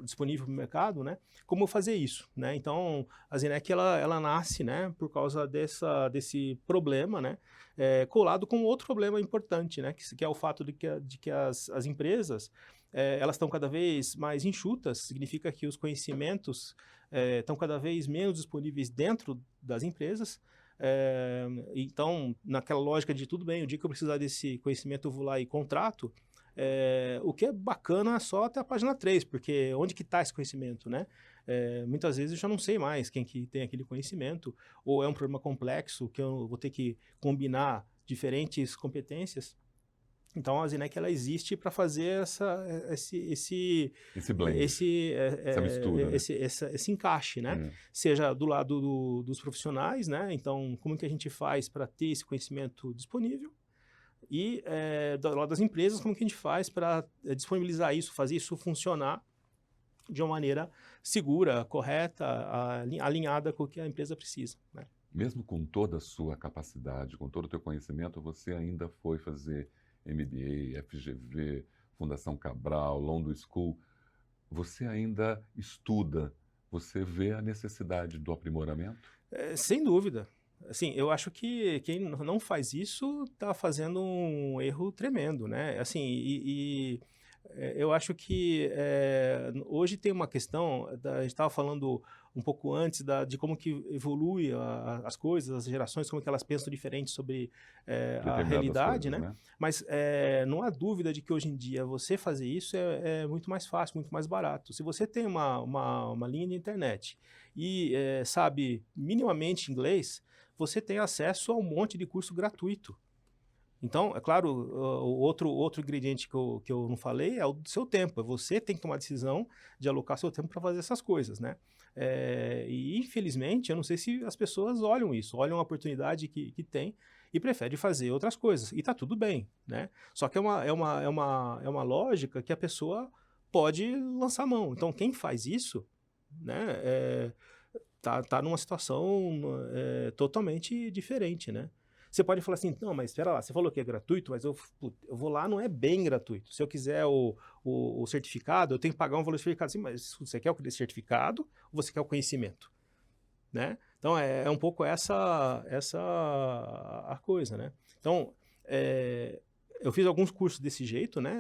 disponível para o mercado, né, como fazer isso, né? Então, a Zenec, ela nasce, né, por causa desse problema, né, colado com outro problema importante, né, que é o fato de que as empresas, elas estão cada vez mais enxutas, significa que os conhecimentos estão cada vez menos disponíveis dentro das empresas. Então, naquela lógica de tudo bem, o dia que eu precisar desse conhecimento eu vou lá e contrato, o que é bacana só até a página 3, porque onde que está esse conhecimento, né? Muitas vezes eu já não sei mais quem que tem aquele conhecimento, ou é um problema complexo que eu vou ter que combinar diferentes competências. Então, a Zenec, ela existe para fazer Esse blend, essa mistura, né? esse encaixe, né? É. Seja do lado dos profissionais, né? Então, como que a gente faz para ter esse conhecimento disponível? E do lado das empresas, como que a gente faz para disponibilizar isso, fazer isso funcionar de uma maneira segura, correta, alinhada com o que a empresa precisa, né? Mesmo com toda a sua capacidade, com todo o teu conhecimento, você ainda foi fazer MBA, FGV, Fundação Cabral, London School. Você ainda estuda, você vê a necessidade do aprimoramento? Sem dúvida. Assim, eu acho que quem não faz isso está fazendo um erro tremendo, né? Assim, eu acho que hoje tem uma questão, a gente estava falando um pouco antes de como que evolui as coisas, as gerações, como que elas pensam diferente sobre a Determinadas realidade, coisas, né? né? Mas não há dúvida de que hoje em dia você fazer isso é muito mais fácil, muito mais barato. Se você tem uma linha de internet e sabe minimamente inglês, você tem acesso a um monte de curso gratuito. Então, é claro, o outro ingrediente que eu não falei é o do seu tempo. Você tem que tomar a decisão de alocar seu tempo para fazer essas coisas, né? E infelizmente, eu não sei se as pessoas olham isso, olham a oportunidade que tem e preferem fazer outras coisas. E está tudo bem, né? Só que é uma lógica que a pessoa pode lançar mão. Então, quem faz isso, né, tá numa situação totalmente diferente, né? Você pode falar assim, não, mas espera lá, você falou que é gratuito, mas eu vou lá, não é bem gratuito. Se eu quiser o certificado, eu tenho que pagar um valor certificado. Sim, mas você quer o certificado ou você quer o conhecimento? Né? Então, é um pouco essa a coisa, né? Então, eu fiz alguns cursos desse jeito, né?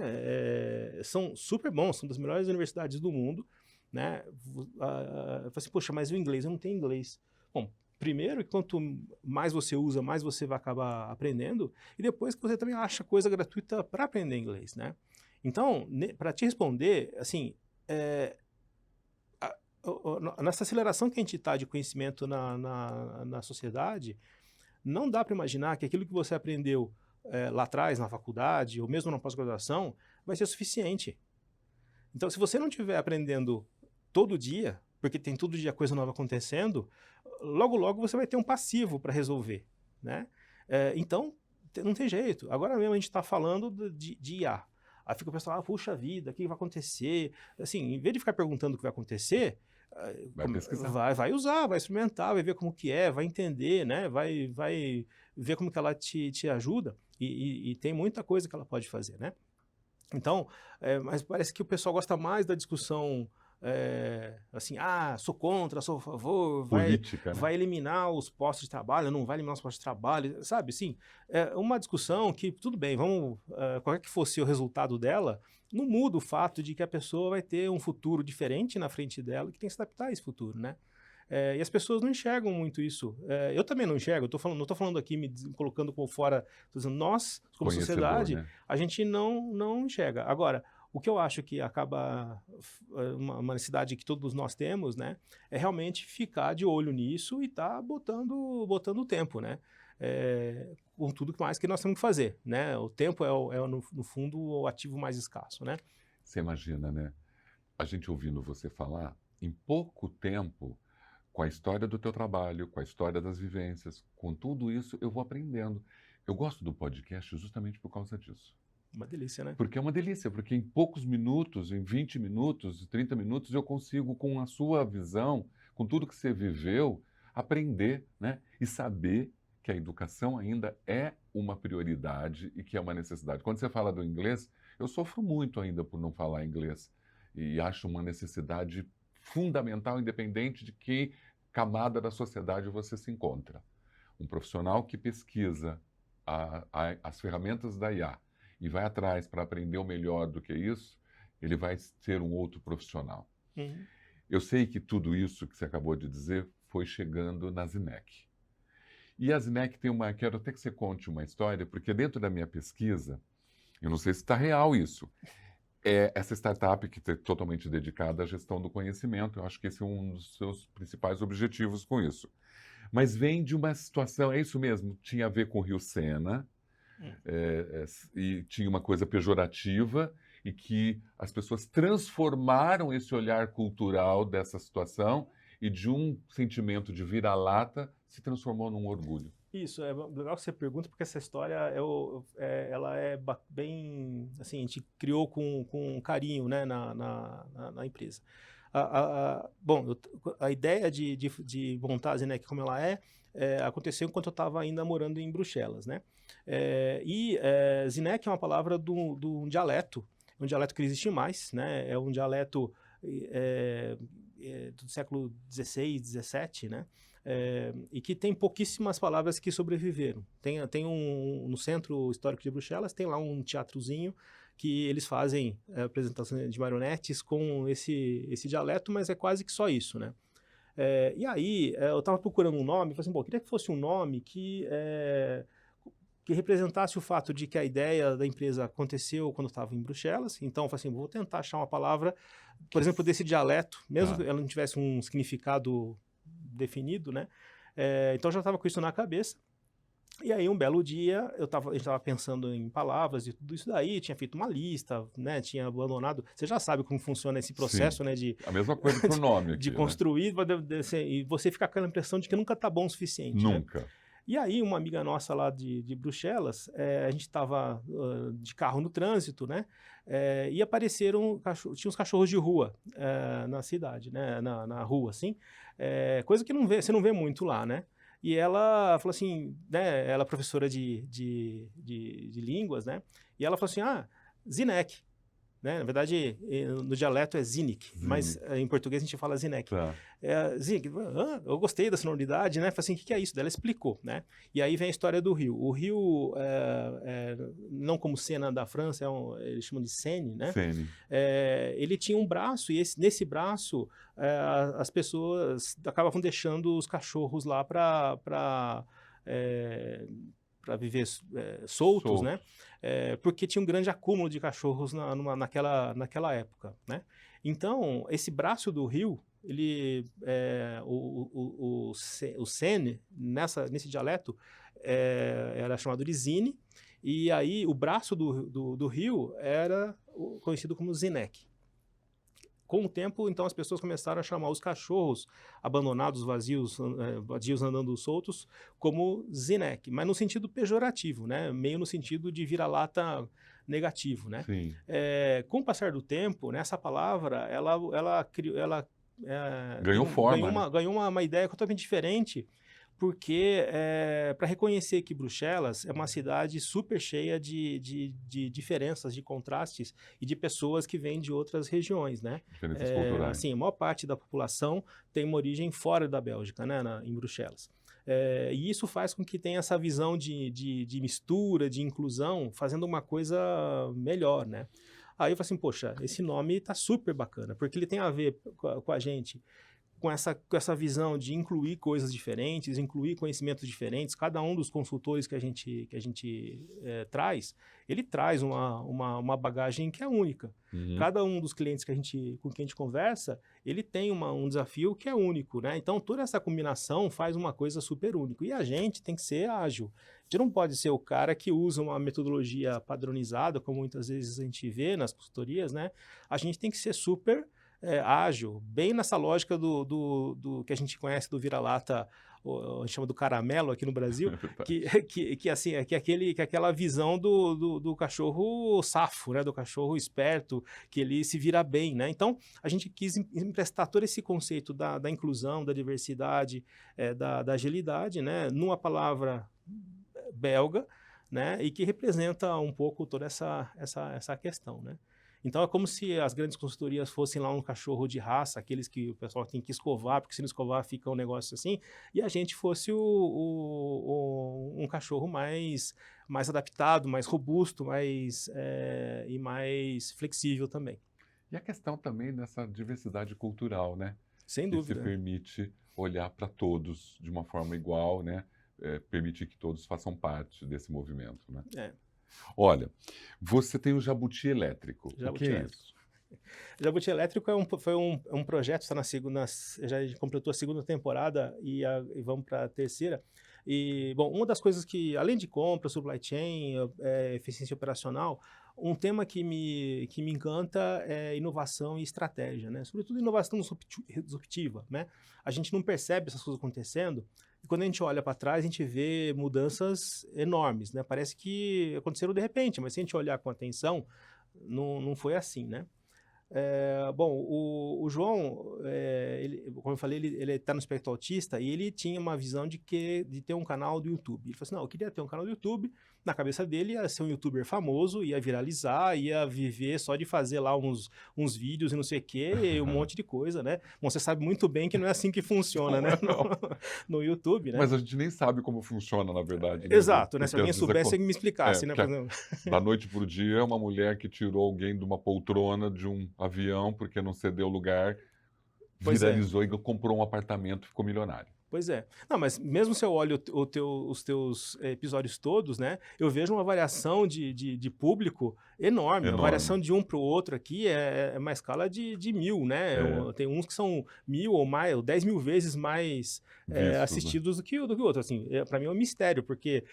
São super bons, são das melhores universidades do mundo, né? Eu falei assim, poxa, mas o inglês, eu não tenho inglês. Bom, primeiro, quanto mais você usa, mais você vai acabar aprendendo, e depois que você também acha coisa gratuita para aprender inglês, né? Então, para te responder, assim, nessa aceleração que a gente está de conhecimento na sociedade, não dá para imaginar que aquilo que você aprendeu lá atrás, na faculdade, ou mesmo na pós-graduação, vai ser suficiente. Então, se você não estiver aprendendo todo dia, porque tem todo dia coisa nova acontecendo, logo, logo você vai ter um passivo para resolver, né? Então, não tem jeito. Agora mesmo a gente está falando de IA. Aí fica o pessoal, puxa vida, o que vai acontecer? Assim, em vez de ficar perguntando o que vai acontecer, Vai pesquisar. vai usar, vai experimentar, vai ver como que é, vai entender, né? Vai ver como que ela te ajuda. E tem muita coisa que ela pode fazer, né? Então, mas parece que o pessoal gosta mais da discussão assim, sou contra, sou a favor, Política, né? vai eliminar os postos de trabalho, não vai eliminar os postos de trabalho, sabe? Assim, é uma discussão que, tudo bem, qualquer que fosse o resultado dela, não muda o fato de que a pessoa vai ter um futuro diferente na frente dela e que tem que se adaptar a esse futuro, né? E as pessoas não enxergam muito isso. Eu também não enxergo, não estou falando aqui me colocando por fora, tô dizendo, nós, como Conhecedor, sociedade, né? a gente não enxerga. Agora, o que eu acho que acaba uma necessidade que todos nós temos, né, é realmente ficar de olho nisso e tá botando o tempo, né, com tudo que mais que nós temos que fazer, né, o tempo no fundo o ativo mais escasso, né. Você imagina, né? A gente ouvindo você falar, em pouco tempo, com a história do teu trabalho, com a história das vivências, com tudo isso, eu vou aprendendo. Eu gosto do podcast justamente por causa disso. Uma delícia, né? Porque é uma delícia, porque em poucos minutos, em 20 minutos, 30 minutos, eu consigo, com a sua visão, com tudo que você viveu, aprender, né? E saber que a educação ainda é uma prioridade e que é uma necessidade. Quando você fala do inglês, eu sofro muito ainda por não falar inglês e acho uma necessidade fundamental, independente de que camada da sociedade você se encontra. Um profissional que pesquisa as ferramentas da IA e vai atrás para aprender o melhor do que isso, ele vai ser um outro profissional. Uhum. Eu sei que tudo isso que você acabou de dizer foi chegando na Zinec. E a Zinec tem uma... Quero até que você conte uma história, porque dentro da minha pesquisa, eu não sei se está real isso, é essa startup que é totalmente dedicada à gestão do conhecimento. Eu acho que esse é um dos seus principais objetivos com isso. Mas vem de uma situação, é isso mesmo, tinha a ver com o Rio Sena, e tinha uma coisa pejorativa, e que as pessoas transformaram esse olhar cultural dessa situação e de um sentimento de vira-lata se transformou num orgulho. Isso, é legal que você pergunta, porque essa história ela é bem, assim, a gente criou com carinho, né, na empresa. Bom, a ideia de montar a Zinec como ela aconteceu enquanto eu estava ainda morando em Bruxelas, né? Zinec é uma palavra de um dialeto que não existe mais, né? É um dialeto do século XVI, XVII, né? E que tem pouquíssimas palavras que sobreviveram. No Centro Histórico de Bruxelas, tem lá um teatrozinho que eles fazem apresentações de marionetes com esse dialeto, mas é quase que só isso, né? E aí, eu estava procurando um nome, falei assim, bom, queria que fosse um nome que representasse o fato de que a ideia da empresa aconteceu quando eu estava em Bruxelas. Então, eu falei assim, vou tentar achar uma palavra, por exemplo, desse dialeto, mesmo que ela não tivesse um significado definido, né? Então, eu já estava com isso na cabeça. E aí, um belo dia, a gente estava pensando em palavras e tudo isso daí, tinha feito uma lista, né? Tinha abandonado... Você já sabe como funciona esse processo, né? A mesma coisa para o nome aqui, de construir, né? E você fica com aquela impressão de que nunca está bom o suficiente, nunca. Né? E aí, uma amiga nossa lá de Bruxelas, a gente estava de carro no trânsito, né? E apareceram, tinha uns cachorros de rua na cidade, né? Na rua, assim. Coisa que você não vê muito lá, né? E ela falou assim, né? Ela é professora de línguas, né? E ela falou assim, Zinec. Né? Na verdade, no dialeto é Zinec, mas em português a gente fala Zinec. Tá. Zinec, eu gostei da sonoridade, né? Falei assim, o que é isso? Daí ela explicou, né? E aí vem a história do rio. O rio, não como Sena da França, eles chamam de Seine, né? Seine. Ele tinha um braço, e nesse braço as pessoas acabavam deixando os cachorros lá para viver soltos, né? Porque tinha um grande acúmulo de cachorros naquela época, né? Então, esse braço do rio, o Seine, nesse dialeto, era chamado de Zine, e aí o braço do rio era conhecido como Zinec. Com o tempo, então, as pessoas começaram a chamar os cachorros abandonados, vazios andando soltos, como Zinec, mas no sentido pejorativo, né? Meio no sentido de vira-lata negativo, né? Sim. Com o passar do tempo, né, essa palavra, ela ganhou forma, ganhou uma ideia totalmente diferente, porque para reconhecer que Bruxelas é uma cidade super cheia de diferenças, de contrastes e de pessoas que vêm de outras regiões, né? Diferenças culturais. Assim, a maior parte da população tem uma origem fora da Bélgica, né, em Bruxelas. E isso faz com que tenha essa visão de mistura, de inclusão, fazendo uma coisa melhor, né? Aí eu falei assim, poxa, esse nome está super bacana, porque ele tem a ver com a gente, com essa visão de incluir coisas diferentes, incluir conhecimentos diferentes. Cada um dos consultores que a gente traz, ele traz uma bagagem que é única. Uhum. Cada um dos clientes com quem a gente conversa, ele tem um desafio que é único, né? Então, toda essa combinação faz uma coisa super única. E a gente tem que ser ágil. A gente não pode ser o cara que usa uma metodologia padronizada, como muitas vezes a gente vê nas consultorias, né? A gente tem que ser super ágil, bem nessa lógica do que a gente conhece do vira-lata a gente chama do caramelo aqui no Brasil, É verdade. assim, que é aquela visão do cachorro safo, né? Do cachorro esperto, que ele se vira bem, né? Então, a gente quis emprestar todo esse conceito da inclusão, da diversidade, da agilidade, né? Numa palavra belga, né? E que representa um pouco toda essa questão, né? Então é como se as grandes consultorias fossem lá um cachorro de raça, aqueles que o pessoal tem que escovar, porque se não escovar fica um negócio assim, e a gente fosse um cachorro mais adaptado, mais robusto, e mais flexível também. E a questão também dessa diversidade cultural, né? Sem Que se dúvida. permite olhar para todos de uma forma igual, né? Permitir que todos façam parte desse movimento, né? É, Olha, você tem o Jabuti Elétrico. O Jabuti que é Elétrico. isso? Jabuti Elétrico foi um projeto, está já completou a segunda temporada e vamos para a terceira. E, bom, uma das coisas que, além de compra, supply chain, eficiência operacional, um tema que me encanta é inovação e estratégia, né? Sobretudo inovação disruptiva, né? A gente não percebe essas coisas acontecendo e quando a gente olha para trás, a gente vê mudanças enormes, né? Parece que aconteceram de repente, mas se a gente olhar com atenção, não foi assim, né? Bom, o João, como eu falei, ele está no espectro autista e ele tinha uma visão de ter um canal do YouTube. Ele falou assim, não, eu queria ter um canal do YouTube, na cabeça dele ia ser um youtuber famoso, ia viralizar, ia viver só de fazer lá uns vídeos e não sei o quê, e um monte de coisa, né? Bom, você sabe muito bem que não é assim que funciona, Não né? é, não. No YouTube, né? Mas a gente nem sabe como funciona, na verdade, né, Exato, né? Se porque alguém às vezes soubesse, que me explicasse, né? porque Por exemplo. da noite para o dia, uma mulher que tirou alguém de uma poltrona de um avião porque não cedeu lugar, Pois é. viralizou e comprou um apartamento e ficou milionário. Pois é. Não, mas mesmo se eu olho os teus episódios todos, né, eu vejo uma variação de público enorme. A Enorme. variação de um para o outro aqui é uma escala de 1000, né? É. Tem uns que são 1000 ou mais, ou 10.000 vezes mais Vistos, né? assistidos do que o outro. Assim, para mim é um mistério, porque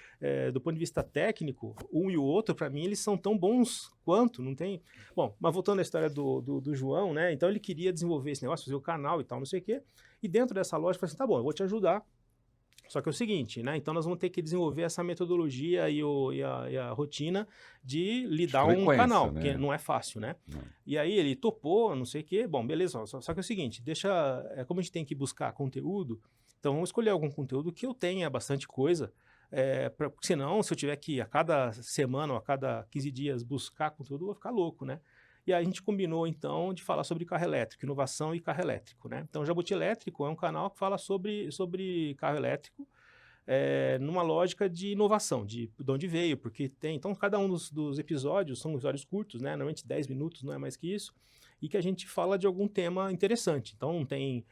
do ponto de vista técnico, um e o outro, para mim, eles são tão bons quanto, não tem... Bom, mas voltando à história do João, né? Então ele queria desenvolver esse negócio, fazer o canal e tal, não sei o quê. E dentro dessa loja, eu falei assim, tá bom, eu vou te ajudar. Só que é o seguinte, né? Então nós vamos ter que desenvolver essa metodologia e a rotina de lidar um frequência, canal, né? que não é fácil, né? Não. E aí ele topou, não sei o quê. Bom, beleza, só que é o seguinte, como a gente tem que buscar conteúdo, então vamos escolher algum conteúdo que eu tenha bastante coisa, porque senão, se eu tiver que a cada semana ou a cada 15 dias buscar conteúdo, eu vou ficar louco, né? E aí a gente combinou, então, de falar sobre carro elétrico, inovação e carro elétrico, né? Então, o Jabuti Elétrico é um canal que fala sobre carro elétrico, numa lógica de inovação, de onde veio, porque tem... Então, cada um dos episódios são episódios curtos, né? Normalmente 10 minutos, não é mais que isso, e que a gente fala de algum tema interessante. Então, tem,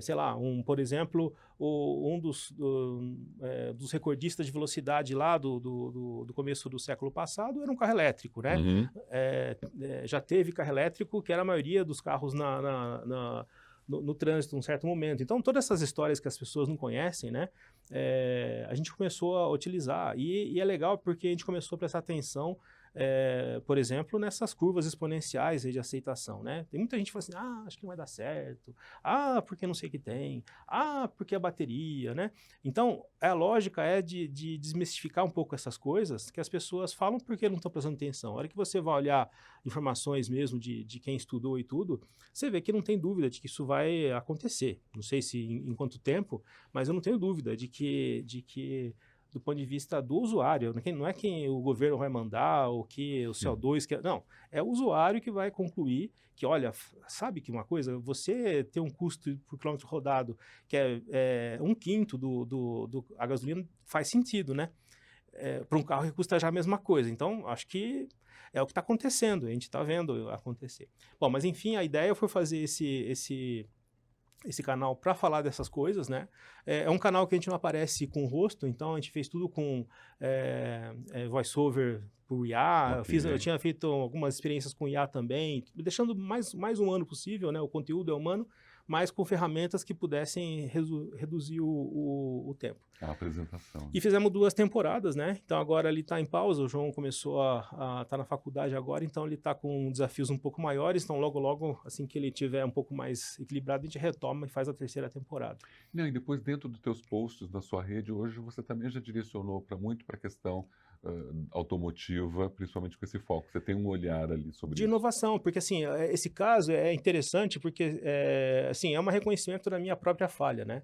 sei lá, por exemplo, um dos recordistas de velocidade lá do começo do século passado era um carro elétrico, né? Uhum. Já teve carro elétrico, que era a maioria dos carros no trânsito, num certo momento. Então, todas essas histórias que as pessoas não conhecem, né? A gente começou a utilizar. E é legal porque a gente começou a prestar atenção, por exemplo, nessas curvas exponenciais aí de aceitação, né? Tem muita gente que fala assim, acho que não vai dar certo, porque não sei o que tem, porque a bateria, né? Então, a lógica é de desmistificar um pouco essas coisas que as pessoas falam porque não estão prestando atenção. A hora que você vai olhar informações mesmo de quem estudou e tudo, você vê que não tem dúvida de que isso vai acontecer. Não sei se em quanto tempo, mas eu não tenho dúvida de que do ponto de vista do usuário, não é quem o governo vai mandar, ou que o CO2... Não, é o usuário que vai concluir que, olha, sabe que uma coisa, você ter um custo por quilômetro rodado que é 1/5 do a gasolina faz sentido, né? Para um carro que custa já a mesma coisa. Então, acho que é o que está acontecendo, a gente está vendo acontecer. Bom, mas enfim, a ideia foi fazer esse canal para falar dessas coisas, né? É um canal que a gente não aparece com o rosto, então a gente fez tudo com voiceover por IA. Ok. Eu tinha feito algumas experiências com IA também, deixando mais humano possível, né? O conteúdo é humano, mas com ferramentas que pudessem reduzir o tempo. A apresentação. E fizemos 2 temporadas, né? Então agora ele está em pausa, o João começou a tá na faculdade agora, então ele está com desafios um pouco maiores, então logo, assim que ele tiver um pouco mais equilibrado, a gente retoma e faz a 3ª temporada. Não, e depois, dentro dos teus posts, da sua rede, hoje você também já direcionou muito para a questão automotiva, principalmente com esse foco. Você tem um olhar ali sobre De isso. inovação, porque assim, esse caso é interessante porque assim, é um reconhecimento da minha própria falha, né?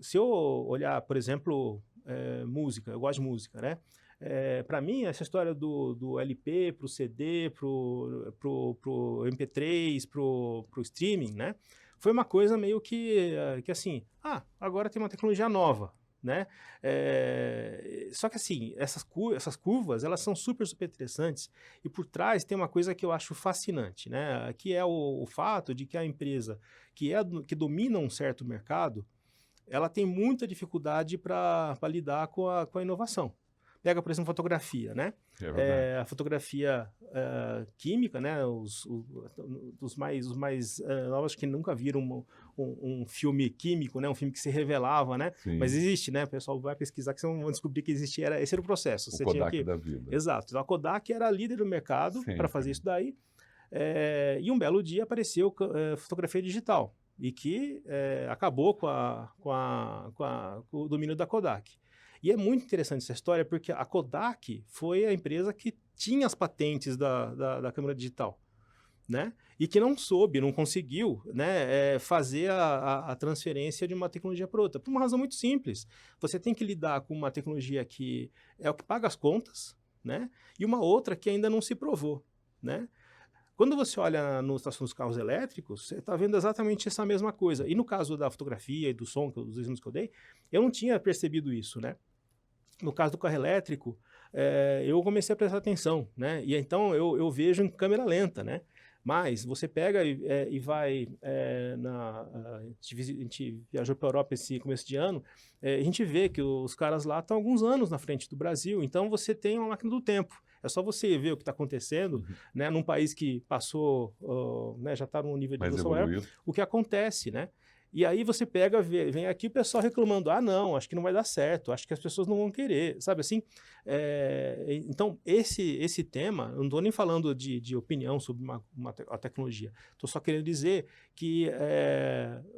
Se eu olhar, por exemplo, música, eu gosto de música, né? Para mim, essa história do LP pro CD, pro MP3, pro streaming, né? Foi uma coisa meio que assim, agora tem uma tecnologia nova, né? Só que assim, essas curvas, elas são super interessantes e por trás tem uma coisa que eu acho fascinante, né? Que é o fato de que a empresa que domina um certo mercado, ela tem muita dificuldade para lidar com a inovação. Pega, por exemplo, fotografia, né? É verdade. A fotografia química, né? Os mais novos que nunca viram um filme químico, né? Um filme que se revelava, né? Sim. Mas existe, né? O pessoal vai pesquisar que vocês vão descobrir que existia. Esse era o processo. O Kodak da vida. Exato. Então, a Kodak era a líder do mercado para fazer isso daí. E um belo dia apareceu fotografia digital e que acabou com o domínio da Kodak. E é muito interessante essa história porque a Kodak foi a empresa que tinha as patentes da câmera digital, né? E que não conseguiu, né, fazer a transferência de uma tecnologia para outra. Por uma razão muito simples. Você tem que lidar com uma tecnologia que é o que paga as contas, né? E uma outra que ainda não se provou, né? Quando você olha na estação dos carros elétricos, você está vendo exatamente essa mesma coisa. E no caso da fotografia e do som, dos exemplos que eu dei, eu não tinha percebido isso, né? No caso do carro elétrico, eu comecei a prestar atenção, né? E então eu vejo em câmera lenta, né? Mas você pega e vai... a gente viajou para a Europa esse começo de ano, a gente vê que os caras lá estão alguns anos na frente do Brasil, então você tem uma máquina do tempo. É só você ver o que está acontecendo, né, num país que passou, né, já está num nível de evolução maior, o que acontece, né? E aí você pega, vem aqui o pessoal reclamando, não, acho que não vai dar certo, acho que as pessoas não vão querer, sabe assim? Então, esse tema, eu não estou nem falando de opinião sobre a tecnologia, estou só querendo dizer que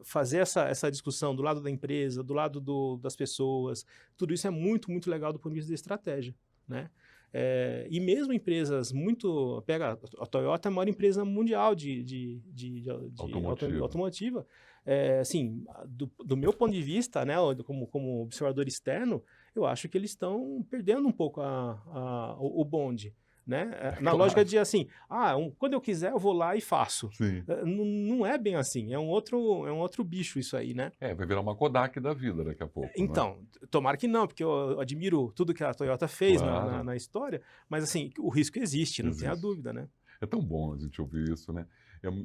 fazer essa discussão do lado da empresa, do lado das pessoas, tudo isso é muito, muito legal do ponto de vista da estratégia, né? E mesmo empresas pega a Toyota, é a maior empresa mundial de automotiva. Assim, do meu ponto de vista, né, como observador externo, eu acho que eles estão perdendo um pouco o bonde. Né? Na lógica de assim, quando eu quiser eu vou lá e faço. Não é bem assim, é um outro bicho isso aí, né? Vai virar uma Kodak da vida daqui a pouco. Então, tomara que não, porque eu admiro tudo que a Toyota fez na história, mas assim, o risco existe, não tem a dúvida, né? É tão bom a gente ouvir isso, né?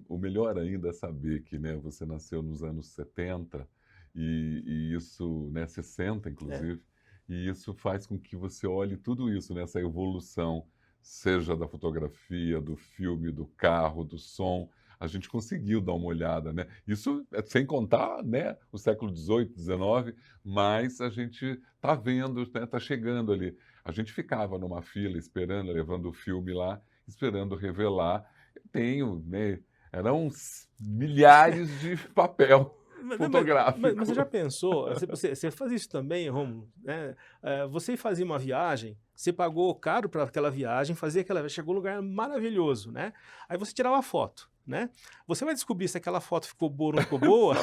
O melhor ainda é saber que, né, você nasceu nos anos 70 e isso, né, 60 inclusive, e isso faz com que você olhe tudo isso, né, essa evolução, seja da fotografia, do filme, do carro, do som, a gente conseguiu dar uma olhada, né? Isso sem contar, né, o século XVIII, XIX, mas a gente está vendo, né, está chegando ali. A gente ficava numa fila esperando, levando o filme lá, esperando revelar. Né, eram milhares de papel fotográfico. Mas você já pensou, você faz isso também, Romulo, né? Você fazia uma viagem, você pagou caro para aquela viagem, chegou num lugar maravilhoso, né? Aí você tirava a foto, né? Você vai descobrir se aquela foto ficou boa ou não ficou boa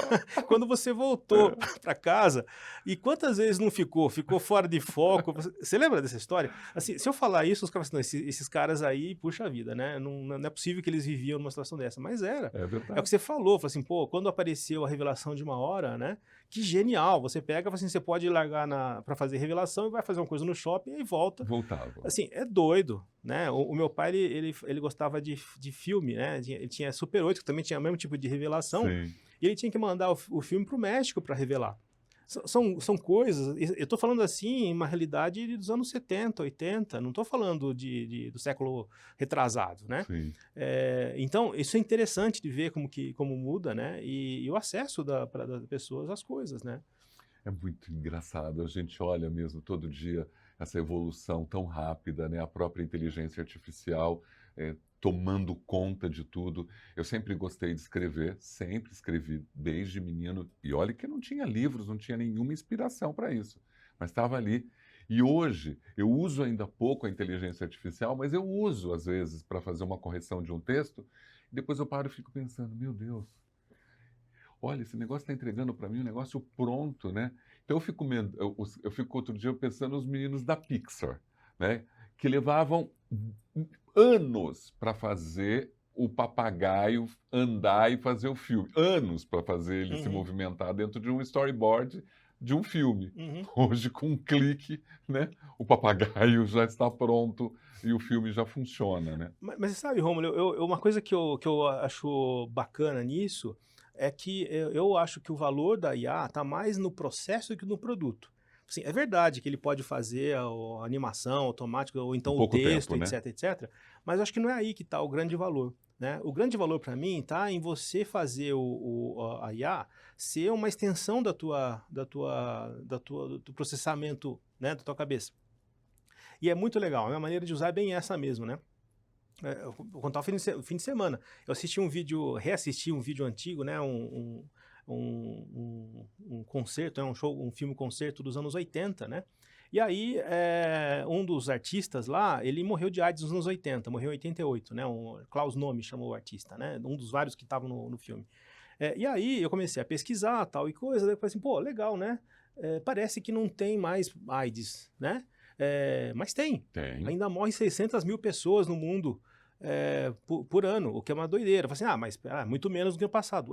quando você voltou para casa. E quantas vezes não ficou fora de foco. Você lembra dessa história? Assim, se eu falar isso, os caras falam assim, esses caras aí, puxa vida, né? Não é possível que eles viviam numa situação dessa. Mas era. É verdade. É o que você falou, assim, quando apareceu a revelação de uma hora, né? Que genial. Você pega, assim, você pode largar para fazer revelação e vai fazer uma coisa no shopping e volta. Voltava. Assim, é doido, né? O meu pai, ele gostava de filme, né? Ele tinha Super 8, que também tinha o mesmo tipo de revelação. Sim. E ele tinha que mandar o filme para o México para revelar. São coisas, eu estou falando assim, em uma realidade dos anos 70, 80, não estou falando do século retrasado, né? Sim. Então, isso é interessante de ver como muda, né? E o acesso das pessoas às coisas, né? É muito engraçado. A gente olha mesmo todo dia essa evolução tão rápida, né? A própria inteligência artificial tomando conta de tudo. Eu sempre gostei de escrever, sempre escrevi desde menino. E olha que não tinha livros, não tinha nenhuma inspiração para isso, mas estava ali. E hoje eu uso ainda pouco a inteligência artificial, mas eu uso às vezes para fazer uma correção de um texto. E depois eu paro e fico pensando, meu Deus, olha, esse negócio está entregando para mim um negócio pronto, né? Então eu fico outro dia pensando nos meninos da Pixar, né? Que levavam anos para fazer o papagaio andar e fazer o filme. Anos para fazer ele se Uhum, movimentar dentro de um storyboard de um filme. uhum. Hoje, com um clique, né? O papagaio já está pronto e o filme já funciona, né? Mas você sabe, Rômulo, uma coisa que eu acho bacana nisso é que eu acho que o valor da IA está mais no processo do que no produto. Assim, é verdade que ele pode fazer a animação automática, ou Em então o pouco texto, tempo, né? etc, etc, mas eu acho que não é aí que está o grande valor, né? O grande valor para mim está em você fazer a IA ser uma extensão do processamento, né, da tua cabeça. E é muito legal, a minha maneira de usar é bem essa mesmo, né? Eu vou contar o fim de semana. Eu reassisti um vídeo antigo, né? Um concerto, um filme concerto dos anos 80, né? E aí, um dos artistas lá, ele morreu de AIDS nos anos 80, morreu em 88, né? Klaus Nomi chamou o artista, né? Um dos vários que estavam no filme. E aí eu comecei a pesquisar tal e coisa, daí eu falei assim, pô, legal, né? Parece que não tem mais AIDS, né? Mas tem. Tem. Ainda morrem 600 mil pessoas no mundo por ano, o que é uma doideira. Eu falei assim, mas muito menos do que o passado.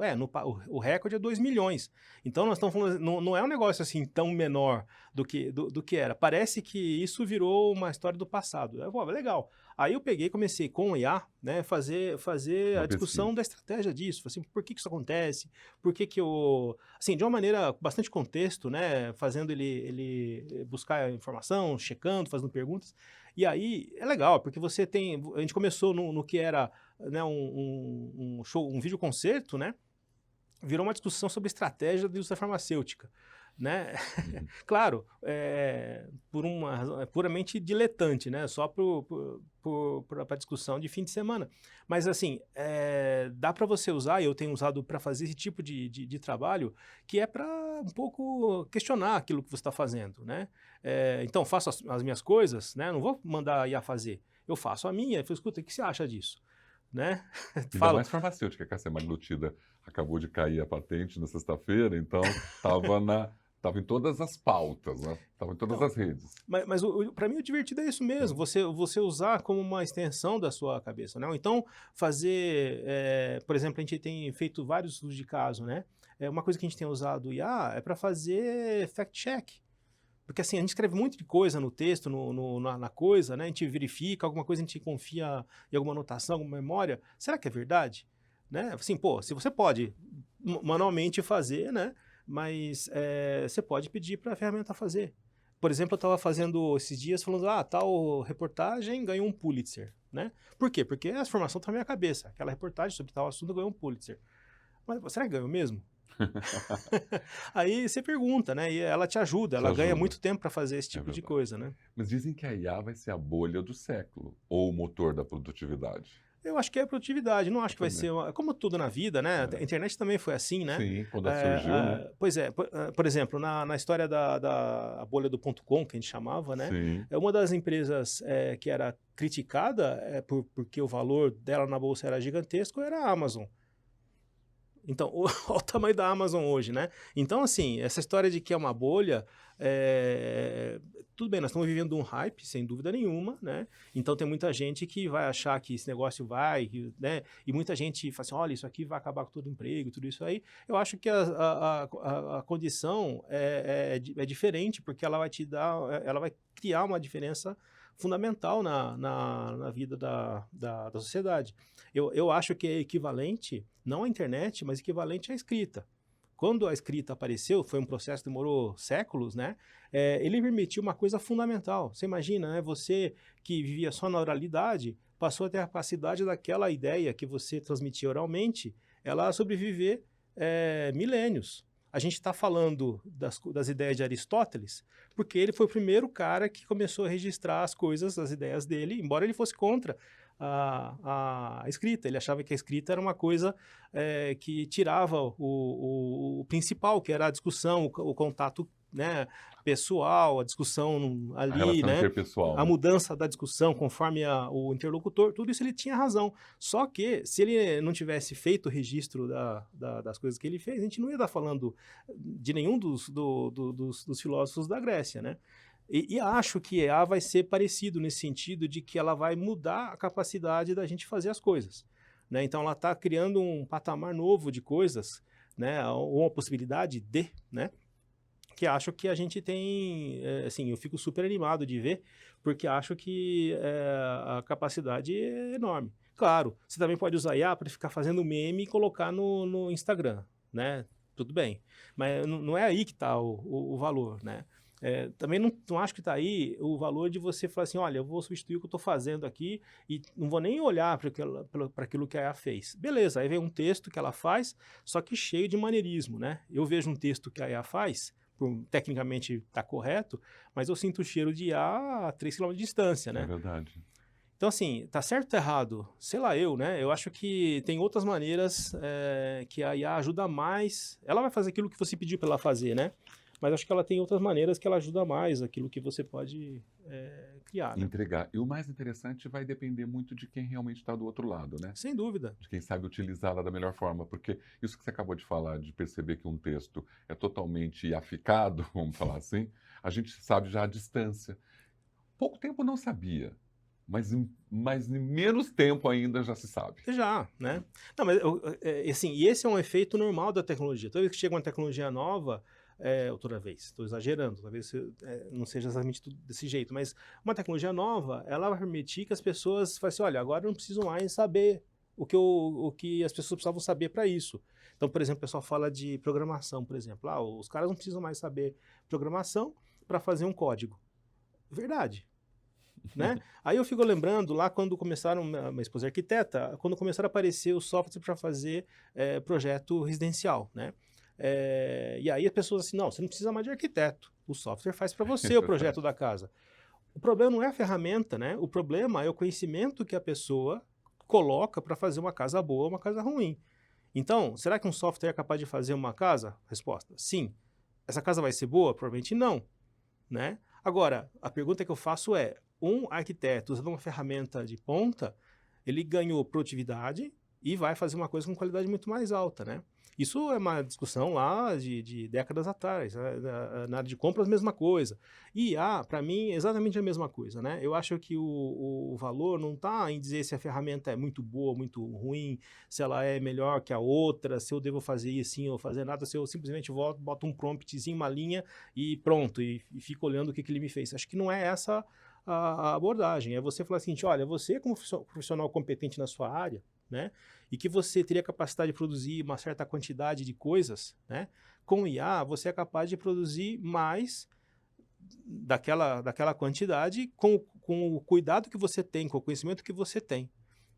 O recorde é 2 milhões. Então nós estamos falando, não é um negócio assim tão menor do que era. Parece que isso virou uma história do passado. Legal. Aí eu peguei e comecei com o IA, né, fazer Uma a discussão pesquisa. da estratégia disso. Assim, por que isso acontece? Por que eu... Assim, de uma maneira com bastante contexto, né, fazendo ele buscar informação, checando, fazendo perguntas. E aí é legal, porque a gente começou no que era, né, um show, um vídeo concerto, né? Virou uma discussão sobre estratégia da indústria farmacêutica, né? Uhum. Claro, por uma razão puramente diletante, né? Só para discussão de fim de semana. Mas assim, dá para você usar, e eu tenho usado para fazer esse tipo de trabalho, que é para um pouco questionar aquilo que você está fazendo, né? Então, faço as minhas coisas, né? Não vou mandar a IA fazer. Eu faço a minha, e falo, escuta, o que você acha disso? Né? Ainda Falo, mais farmacêutica, que a semaglutida acabou de cair a patente na sexta-feira, então estava em todas as pautas, né? Estava em todas então, as redes. mas para mim o divertido é isso mesmo, É. você usar como uma extensão da sua cabeça, né? Ou então fazer, por exemplo, a gente tem feito vários estudos de caso, né? Uma coisa que a gente tem usado o IA é para fazer fact-check. Porque assim, a gente escreve muito de coisa no texto, na coisa, né? A gente verifica, alguma coisa a gente confia em alguma anotação, alguma memória. Será que é verdade? Né? Assim, pô, se você pode manualmente fazer, né? Mas você pode pedir para a ferramenta fazer. Por exemplo, eu estava fazendo esses dias falando, tal reportagem ganhou um Pulitzer, né? Por quê? Porque a informação está na minha cabeça. Aquela reportagem sobre tal assunto ganhou um Pulitzer. Mas será que ganhou mesmo? Aí você pergunta, né? E ela te ajuda, Te ela ganha ajuda, muito tempo para fazer esse é tipo de verdade. coisa, né? Mas dizem que a IA vai ser a bolha do século, ou o motor da produtividade. Eu acho que é produtividade, não acho Eu que vai também. ser como tudo na vida, né? A É. internet também foi assim, né? Sim, quando surgiu, né? Pois é, por exemplo, na história da a bolha do ponto .com, que a gente chamava, né? Sim, É uma das empresas que era criticada porque o valor dela na bolsa era gigantesco, era a Amazon. Então, olha o tamanho da Amazon hoje, né? Então, assim, essa história de que é uma bolha, tudo bem, nós estamos vivendo um hype, sem dúvida nenhuma, né? Então, tem muita gente que vai achar que esse negócio né? E muita gente fala assim, olha, isso aqui vai acabar com todo o emprego, tudo isso aí. Eu acho que a condição é diferente, porque ela vai ela vai criar uma diferença fundamental na vida da sociedade. Eu acho que é equivalente, não à internet, mas equivalente à escrita. quando a escrita apareceu, foi um processo que demorou séculos, né? Ele permitiu uma coisa fundamental. Você imagina, né? Você que vivia só na oralidade, passou a ter a capacidade daquela ideia que você transmitia oralmente, ela sobreviver milênios. A gente está falando das ideias de Aristóteles, porque ele foi o primeiro cara que começou a registrar as coisas, as ideias dele, embora ele fosse contra a escrita. Ele achava que a escrita era uma coisa que tirava o principal, que era a discussão, o contato, né, pessoal, a discussão A ali, relação né, interpessoal, a né? mudança da discussão conforme o interlocutor, tudo isso ele tinha razão. Só que, se ele não tivesse feito o registro das coisas que ele fez, a gente não ia estar falando de nenhum dos filósofos da Grécia, né? E acho que EA vai ser parecido nesse sentido de que ela vai mudar a capacidade da gente fazer as coisas, né? Então, ela está criando um patamar novo de coisas, né? Ou uma possibilidade de, né? Que acho que a gente tem, assim, eu fico super animado de ver, porque acho que a capacidade é enorme. Claro, você também pode usar IA para ficar fazendo meme e colocar no Instagram, né? Tudo bem, mas não é aí que está o valor, né? Também não acho que está aí o valor de você falar assim, olha, eu vou substituir o que eu estou fazendo aqui e não vou nem olhar para aquilo que a IA fez. Beleza, aí vem um texto que ela faz, só que cheio de maneirismo, né? Eu vejo um texto que a IA faz, tecnicamente está correto, mas eu sinto o cheiro de IA a 3 km de distância, né? É verdade. Então, assim, tá certo ou tá errado? Sei lá eu, né? Eu acho que tem outras maneiras que a IA ajuda mais. Ela vai fazer aquilo que você pediu para ela fazer, né? Mas acho que ela tem outras maneiras que ela ajuda mais aquilo que você pode criar, né? Entregar. E o mais interessante vai depender muito de quem realmente está do outro lado, né? Sem dúvida. De quem sabe utilizá-la da melhor forma, porque isso que você acabou de falar, de perceber que um texto é totalmente aficado, vamos falar assim, a gente sabe já à distância. Pouco tempo não sabia, mas em menos tempo ainda já se sabe. Já, né? Não, mas assim, e esse é um efeito normal da tecnologia. Toda vez que chega uma tecnologia nova, ou toda vez, estou exagerando, talvez não seja exatamente desse jeito, mas uma tecnologia nova, ela vai permitir que as pessoas falem assim, olha, agora eu não preciso mais saber o que as pessoas precisavam saber para isso. Então, por exemplo, o pessoal fala de programação, por exemplo. Os caras não precisam mais saber programação para fazer um código. Verdade. Né? Aí eu fico lembrando lá quando começaram, minha esposa é arquiteta, quando começaram a aparecer os softwares para fazer projeto residencial, né? E aí as pessoas assim, não, você não precisa mais de arquiteto, o software faz para você o projeto da casa. O problema não é a ferramenta, né? O problema é o conhecimento que a pessoa coloca para fazer uma casa boa ou uma casa ruim. Então, será que um software é capaz de fazer uma casa? Resposta, sim. Essa casa vai ser boa? Provavelmente não, né? Agora, a pergunta que eu faço é, um arquiteto usando uma ferramenta de ponta, ele ganhou produtividade e vai fazer uma coisa com qualidade muito mais alta, né? Isso é uma discussão lá de décadas atrás, né? Na área de compras, mesma coisa. E IA, para mim, é exatamente a mesma coisa, né? Eu acho que o valor não está em dizer se a ferramenta é muito boa, muito ruim, se ela é melhor que a outra, se eu devo fazer isso sim ou fazer nada, se eu simplesmente boto um promptzinho, uma linha e pronto, e fico olhando o que ele me fez. Acho que não é essa a abordagem. É você falar assim, olha, você como profissional competente na sua área, né, e que você teria capacidade de produzir uma certa quantidade de coisas, né, com IA você é capaz de produzir mais daquela quantidade com o cuidado que você tem, com o conhecimento que você tem.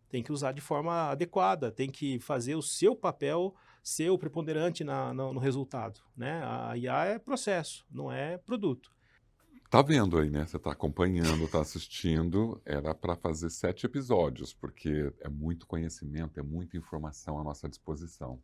Tem que usar de forma adequada, tem que fazer o seu papel ser o preponderante no resultado, né? A IA é processo, não é produto. Tá vendo aí, né? Você está acompanhando, está assistindo. Era para fazer 7 episódios, porque é muito conhecimento, é muita informação à nossa disposição.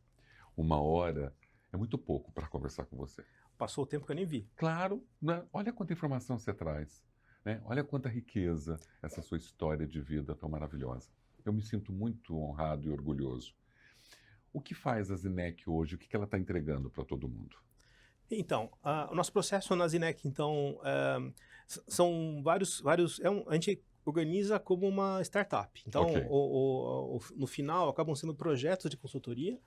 1 hora é muito pouco para conversar com você. Passou o tempo que eu nem vi. Claro, né? Olha quanta informação você traz, né? Olha quanta riqueza essa sua história de vida tão maravilhosa. Eu me sinto muito honrado e orgulhoso. O que faz a Zinec hoje? O que ela está entregando para todo mundo? Então, o nosso processo na Zinec, então, são vários a gente organiza como uma startup. Então, Ok. no final, acabam sendo projetos de consultoria,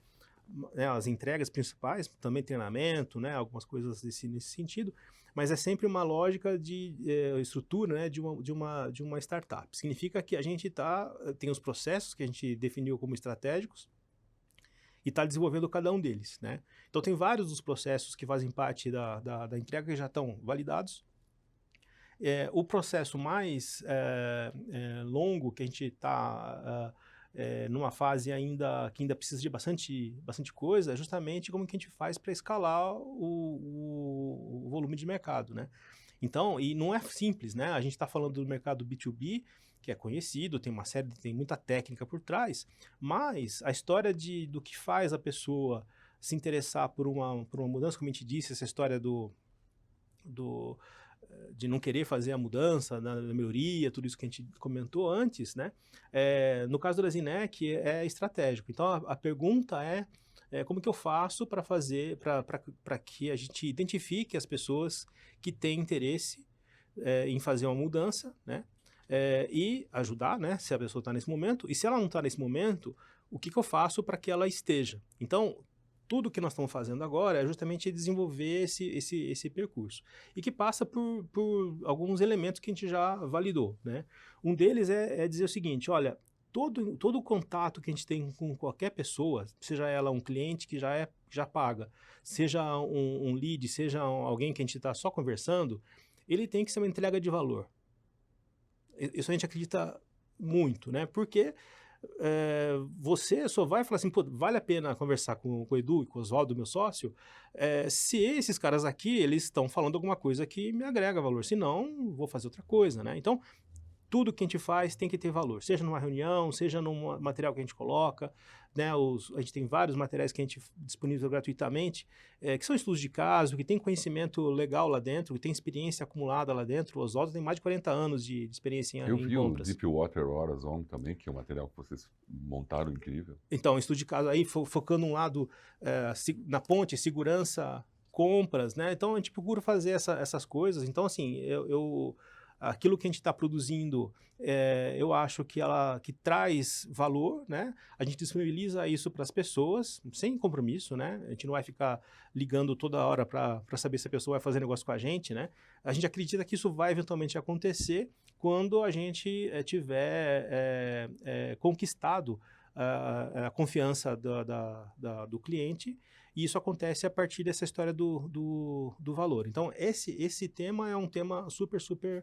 né, as entregas principais, também treinamento, né, algumas coisas nesse sentido, mas é sempre uma lógica de estrutura, né, de uma startup. Significa que a gente tem os processos que a gente definiu como estratégicos, e está desenvolvendo cada um deles, né? Então tem vários dos processos que fazem parte da entrega que já estão validados. O processo mais longo, que a gente está numa fase que ainda precisa de bastante coisa, é justamente como que a gente faz para escalar o volume de mercado, né? Então, e não é simples, né? A gente está falando do mercado B2B, que é conhecido, tem muita técnica por trás, mas a história do que faz a pessoa se interessar por uma mudança, como a gente disse, essa história de não querer fazer a mudança, da melhoria, tudo isso que a gente comentou antes, né? No caso da Zinec, é estratégico. Então, a pergunta como que eu faço para que a gente identifique as pessoas que têm interesse em fazer uma mudança, né? E ajudar, né? Se a pessoa está nesse momento. E se ela não está nesse momento, o que eu faço para que ela esteja? Então, tudo que nós estamos fazendo agora é justamente desenvolver esse percurso. E que passa por alguns elementos que a gente já validou, né? Um deles é dizer o seguinte, olha, todo o contato que a gente tem com qualquer pessoa, seja ela um cliente que já paga, seja um lead, seja alguém que a gente está só conversando, ele tem que ser uma entrega de valor. Isso a gente acredita muito, né? Porque você só vai falar assim, pô, vale a pena conversar com o Edu e com o Oswaldo, meu sócio, se esses caras aqui, eles estão falando alguma coisa que me agrega valor, senão vou fazer outra coisa, né? Então, tudo que a gente faz tem que ter valor, seja numa reunião, seja num material que a gente coloca, né? A gente tem vários materiais que a gente disponibiliza gratuitamente, que são estudos de caso, que tem conhecimento legal lá dentro, que tem experiência acumulada lá dentro. O Oswaldo tem mais de 40 anos de experiência Eu em vi compras. o Deepwater Horizon também, que é um material que vocês montaram incrível. Então, estudo de caso aí, focando um lado na ponte, segurança, compras, né? Então, a gente procura fazer essas coisas. Então, assim, aquilo que a gente está produzindo, eu acho que traz valor, né? A gente disponibiliza isso para as pessoas, sem compromisso, né? A gente não vai ficar ligando toda hora para saber se a pessoa vai fazer negócio com a gente, né? A gente acredita que isso vai eventualmente acontecer quando a gente tiver conquistado a confiança do cliente, e isso acontece a partir dessa história do valor. Então, esse tema é um tema super, super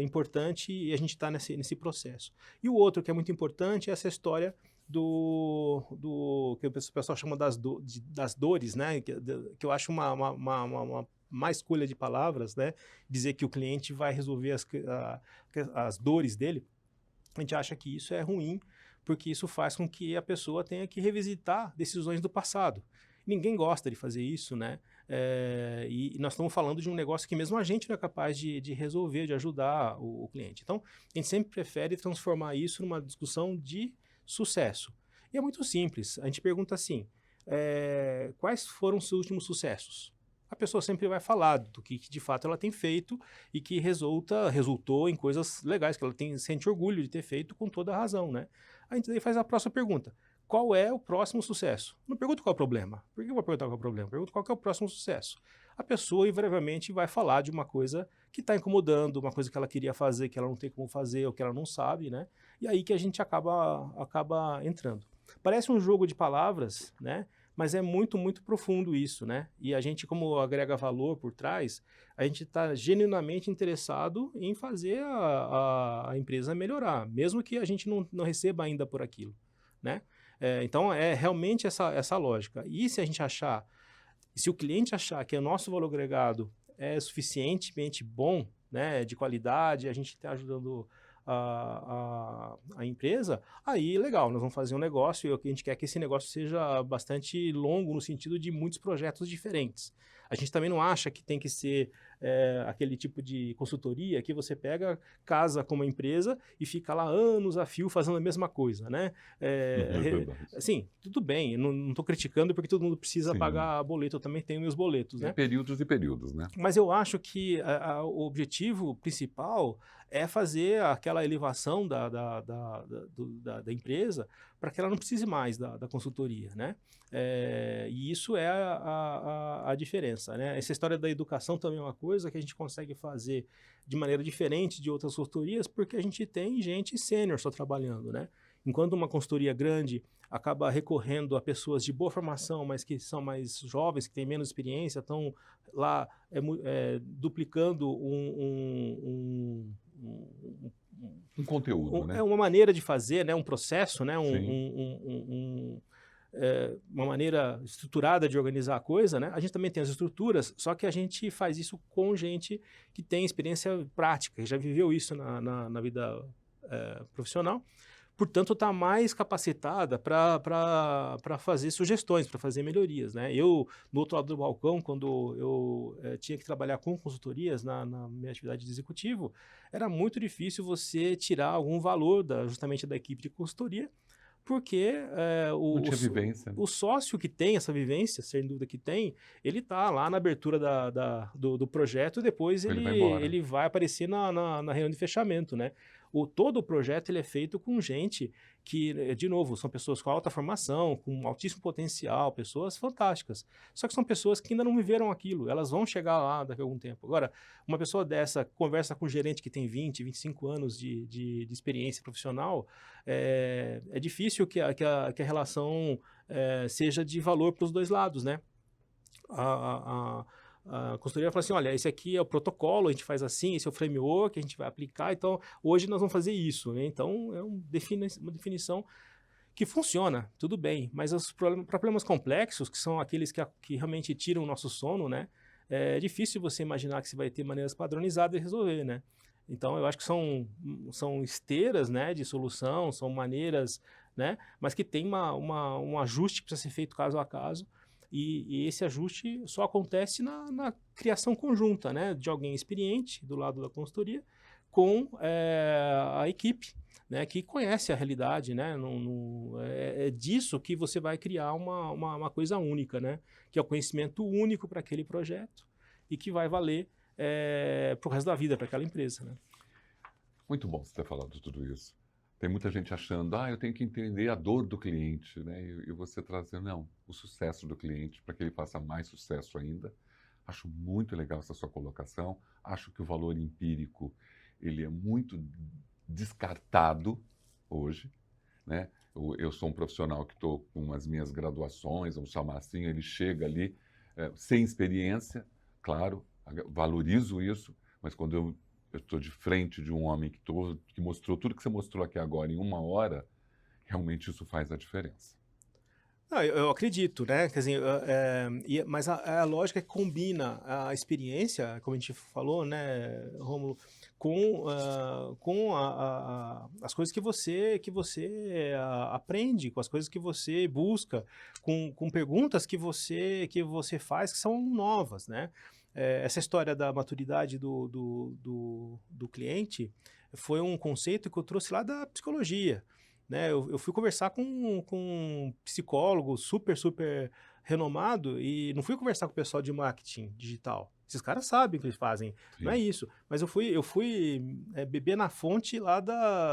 importante, e a gente está nesse processo. E o outro que é muito importante é essa história que o pessoal chama das dores, né? Que eu acho uma má escolha de palavras, né? Dizer que o cliente vai resolver as dores dele. A gente acha que isso é ruim, porque isso faz com que a pessoa tenha que revisitar decisões do passado. Ninguém gosta de fazer isso, né? E nós estamos falando de um negócio que mesmo a gente não é capaz de resolver, de ajudar o cliente. Então, a gente sempre prefere transformar isso numa discussão de sucesso. E é muito simples. A gente pergunta assim, quais foram os seus últimos sucessos? A pessoa sempre vai falar do que de fato ela tem feito e que resultou em coisas legais, que ela sente orgulho de ter feito com toda a razão, né? A gente daí faz a próxima pergunta. Qual é o próximo sucesso? Não pergunto qual é o problema. Por que eu vou perguntar qual é o problema? Pergunto qual é o próximo sucesso. A pessoa, invariavelmente, vai falar de uma coisa que está incomodando, uma coisa que ela queria fazer, que ela não tem como fazer, ou que ela não sabe, né? E aí que a gente acaba entrando. Parece um jogo de palavras, né? Mas é muito, muito profundo isso, né? E a gente, como agrega valor por trás, a gente está genuinamente interessado em fazer a empresa melhorar, mesmo que a gente não receba ainda por aquilo, né? Então, é realmente essa lógica. E se o cliente achar que o nosso valor agregado é suficientemente bom, né, de qualidade, a gente está ajudando a empresa, aí legal, nós vamos fazer um negócio, e a gente quer que esse negócio seja bastante longo, no sentido de muitos projetos diferentes. A gente também não acha que tem que ser aquele tipo de consultoria que você pega, casa com uma empresa e fica lá anos a fio fazendo a mesma coisa, né? Assim, tudo bem, eu não estou criticando porque todo mundo precisa pagar boleto, eu também tenho meus boletos, né? Períodos e períodos, né? Mas eu acho que o objetivo principal é fazer aquela elevação da empresa para que ela não precise mais da consultoria, né? E isso é a diferença, né? Essa história da educação também é uma coisa que a gente consegue fazer de maneira diferente de outras consultorias, porque a gente tem gente sênior só trabalhando, né? Enquanto uma consultoria grande acaba recorrendo a pessoas de boa formação, mas que são mais jovens, que têm menos experiência, estão lá duplicando Um conteúdo, é né? uma maneira de fazer, né, um processo, né, Sim. uma maneira estruturada de organizar a coisa, né? A gente também tem as estruturas, só que a gente faz isso com gente que tem experiência prática, que já viveu isso na vida profissional, portanto está mais capacitada para fazer sugestões, para fazer melhorias, né? Eu, no outro lado do balcão, quando eu tinha que trabalhar com consultorias na minha atividade de executivo, era muito difícil você tirar algum valor justamente da equipe de consultoria, porque Não tinha vivência, né? o sócio que tem essa vivência, sem dúvida que tem, ele está lá na abertura do projeto e depois Ele vai embora. ele vai aparecer na reunião de fechamento, né? Todo o projeto ele é feito com gente que, de novo, são pessoas com alta formação, com altíssimo potencial, pessoas fantásticas. Só que são pessoas que ainda não viveram aquilo, elas vão chegar lá daqui a algum tempo. Agora, uma pessoa dessa conversa com um gerente que tem 20, 25 anos de experiência profissional, é difícil que a relação seja de valor para os dois lados, né? A consultoria fala assim, olha, esse aqui é o protocolo, a gente faz assim, esse é o framework, a gente vai aplicar, então hoje nós vamos fazer isso, né? Então é uma definição que funciona, tudo bem, mas os problemas complexos, que são aqueles que realmente tiram o nosso sono, né? É difícil você imaginar que você vai ter maneiras padronizadas de resolver, né? Então eu acho que são esteiras, né, de solução, são maneiras, né, mas que tem um ajuste que precisa ser feito caso a caso, e esse ajuste só acontece na criação conjunta, né, de alguém experiente do lado da consultoria com a equipe, né, que conhece a realidade, né, é disso que você vai criar uma coisa única, né, que é o conhecimento único para aquele projeto e que vai valer para o resto da vida para aquela empresa, né. Muito bom você ter falado tudo isso. Tem muita gente achando, eu tenho que entender a dor do cliente, né? E você trazendo, não, o sucesso do cliente, para que ele faça mais sucesso ainda. Acho muito legal essa sua colocação. Acho que o valor empírico, ele é muito descartado hoje, né? Eu sou um profissional que estou com as minhas graduações, vamos chamar assim, ele chega ali sem experiência, claro, valorizo isso, mas quando eu estou de frente de um homem que mostrou tudo que você mostrou aqui agora em 1 hora, realmente isso faz a diferença. Não, eu acredito, né? Quer dizer, mas a lógica é que combina a experiência, como a gente falou, né, Rômulo, com as coisas que você aprende, com as coisas que você busca, com perguntas que você faz que são novas, né? Essa história da maturidade do cliente foi um conceito que eu trouxe lá da psicologia, né? Eu fui conversar com um psicólogo super renomado e não fui conversar com o pessoal de marketing digital. Esses caras sabem o que eles fazem, não é Sim. isso. Mas eu fui beber na fonte lá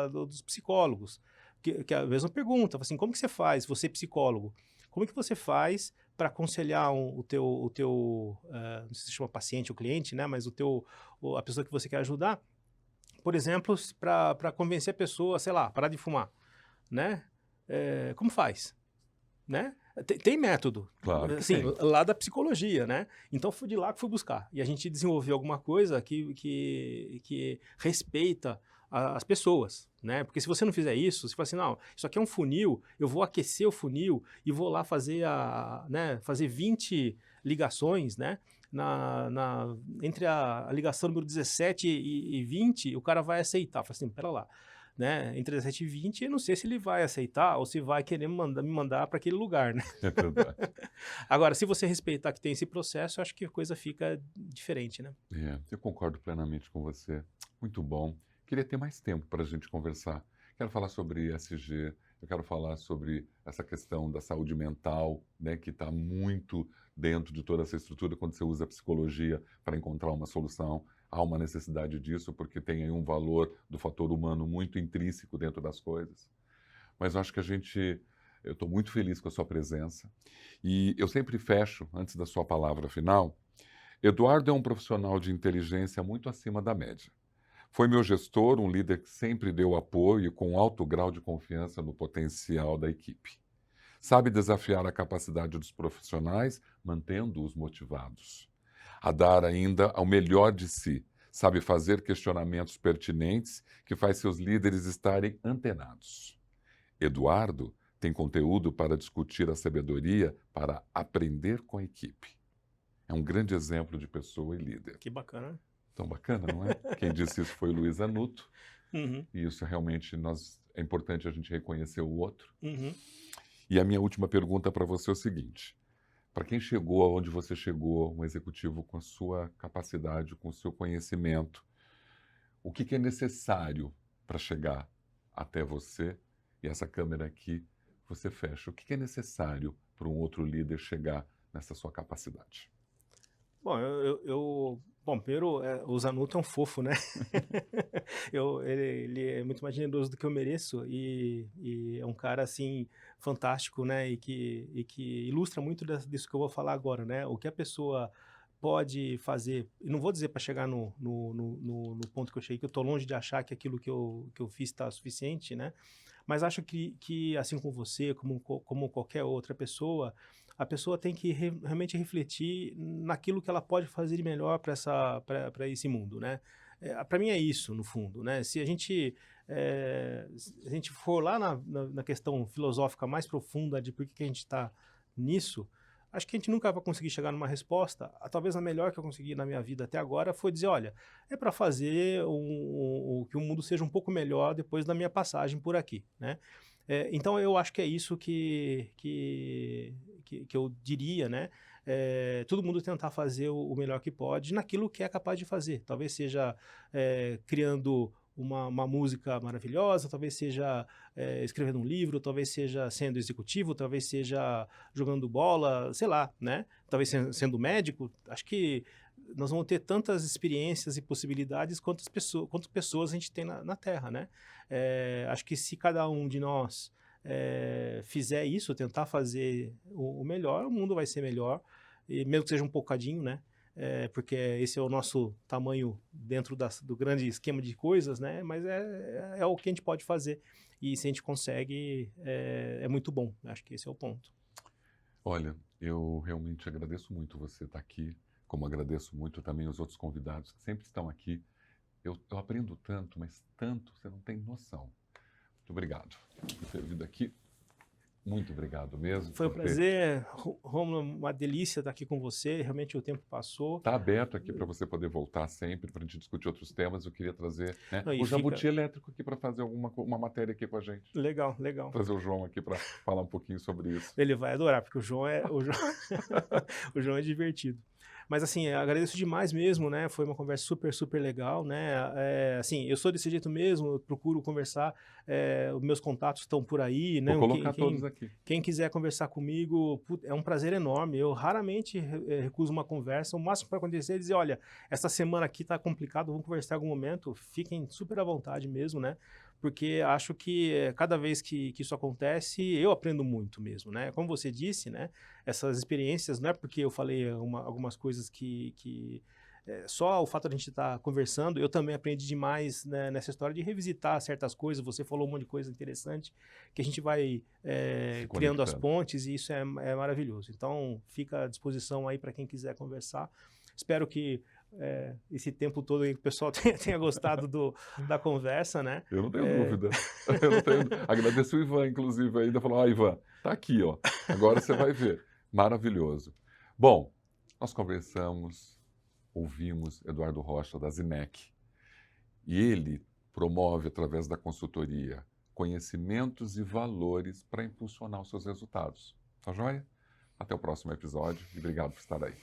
dos psicólogos, que é a mesma pergunta, assim, como que você faz, você psicólogo, como que você faz para aconselhar o teu não sei se chama paciente ou cliente, né? Mas a pessoa que você quer ajudar, por exemplo, para convencer a pessoa, sei lá, parar de fumar, né? Como faz, né? Tem método, Claro que assim, tem. lá da psicologia, né? Então fui de lá que fui buscar e a gente desenvolveu alguma coisa que respeita as pessoas, né? Porque se você não fizer isso, você fala assim, não, isso aqui é um funil, eu vou aquecer o funil e vou lá fazer né, fazer 20 ligações, né? Entre a ligação número 17 e 20, o cara vai aceitar. Fala assim, pera lá, né? Entre 17 e 20, eu não sei se ele vai aceitar ou se vai querer me mandar para aquele lugar, né? É verdade. Agora, se você respeitar que tem esse processo, eu acho que a coisa fica diferente, né? Eu concordo plenamente com você. Muito bom. Queria ter mais tempo para a gente conversar. Quero falar sobre ESG, eu quero falar sobre essa questão da saúde mental, né, que está muito dentro de toda essa estrutura quando você usa a psicologia para encontrar uma solução. Há uma necessidade disso, porque tem aí um valor do fator humano muito intrínseco dentro das coisas. Mas eu acho que eu estou muito feliz com a sua presença. E eu sempre fecho, antes da sua palavra final, Eduardo é um profissional de inteligência muito acima da média. Foi meu gestor, um líder que sempre deu apoio e com alto grau de confiança no potencial da equipe. Sabe desafiar a capacidade dos profissionais, mantendo-os motivados. A dar ainda ao melhor de si. Sabe fazer questionamentos pertinentes que faz seus líderes estarem antenados. Eduardo tem conteúdo para discutir a sabedoria para aprender com a equipe. É um grande exemplo de pessoa e líder. Que bacana. Tão bacana, não é? Quem disse isso foi o Luiz Anuto. Uhum, E isso realmente é importante a gente reconhecer o outro. uhum. E a minha última pergunta para você é o seguinte. Para quem chegou aonde você chegou, um executivo com a sua capacidade, com o seu conhecimento, o que é necessário para chegar até você? E essa câmera aqui, você fecha. O que é necessário para um outro líder chegar nessa sua capacidade? Bom, bom, primeiro, o Zanuto é um fofo, né? Ele é muito mais generoso do que eu mereço e é um cara, assim, fantástico, né? E que ilustra muito disso que eu vou falar agora, né? O que a pessoa pode fazer, e não vou dizer para chegar no ponto que eu cheguei, que eu estou longe de achar que aquilo que eu fiz está suficiente, né? Mas acho que assim como você, como qualquer outra pessoa, a pessoa tem que realmente refletir naquilo que ela pode fazer de melhor para esse mundo, né? Para mim é isso, no fundo, né? Se a gente for lá na questão filosófica mais profunda de por que a gente está nisso, acho que a gente nunca vai conseguir chegar numa resposta. Talvez a melhor que eu consegui na minha vida até agora foi dizer, olha, é para fazer que o mundo seja um pouco melhor depois da minha passagem por aqui, né? Então eu acho que é isso que eu diria, né? Todo mundo tentar fazer o melhor que pode naquilo que é capaz de fazer. Talvez seja criando uma música maravilhosa, talvez seja escrevendo um livro, talvez seja sendo executivo, talvez seja jogando bola, sei lá, né? Talvez sendo médico. Acho que nós vamos ter tantas experiências e possibilidades quanto pessoas a gente tem na Terra, né? Acho que se cada um de nós fizer isso, tentar fazer o melhor, o mundo vai ser melhor, e mesmo que seja um bocadinho, né? Porque esse é o nosso tamanho dentro do grande esquema de coisas, né? Mas é o que a gente pode fazer. E se a gente consegue, é muito bom. Acho que esse é o ponto. Olha, eu realmente agradeço muito você estar aqui, como agradeço muito também os outros convidados que sempre estão aqui. Eu aprendo tanto, mas tanto, você não tem noção. Muito obrigado por ter vindo aqui. Muito obrigado mesmo. Foi um prazer, Rômulo, uma delícia estar aqui com você. Realmente o tempo passou. Está aberto aqui para você poder voltar sempre, para a gente discutir outros temas. Eu queria trazer Não, o Jabuti Elétrico aqui para fazer uma matéria aqui com a gente. Legal, legal. Trazer o João aqui para falar um pouquinho sobre isso. Ele vai adorar, porque o João o João é divertido. Mas assim, agradeço demais mesmo, né? Foi uma conversa super, super legal, né? Assim, eu sou desse jeito mesmo, eu procuro conversar, os meus contatos estão por aí, né? Vou colocar todos aqui. Quem quiser conversar comigo, é um prazer enorme. Eu raramente recuso uma conversa. O máximo que vai acontecer é dizer, olha, essa semana aqui tá complicado, vamos conversar em algum momento. Fiquem super à vontade mesmo, né? Porque acho que cada vez que isso acontece, eu aprendo muito mesmo, né? Como você disse, né? Essas experiências, não é porque eu falei algumas coisas que só o fato de a gente estar conversando, eu também aprendi demais, né, nessa história de revisitar certas coisas. Você falou um monte de coisa interessante que a gente vai criando as pontes e isso é maravilhoso. Então, fica à disposição aí para quem quiser conversar. Espero que esse tempo todo aí o pessoal tenha gostado da conversa, né? Eu não tenho dúvida. Eu não tenho... Agradeço o Ivan, inclusive, ainda falou, Ivan, tá aqui, ó. Agora você vai ver. Maravilhoso. Bom, nós conversamos, ouvimos Eduardo Rocha, da Zinec. E ele promove, através da consultoria, conhecimentos e valores para impulsionar os seus resultados. Tá joia? Até o próximo episódio e obrigado por estar aí.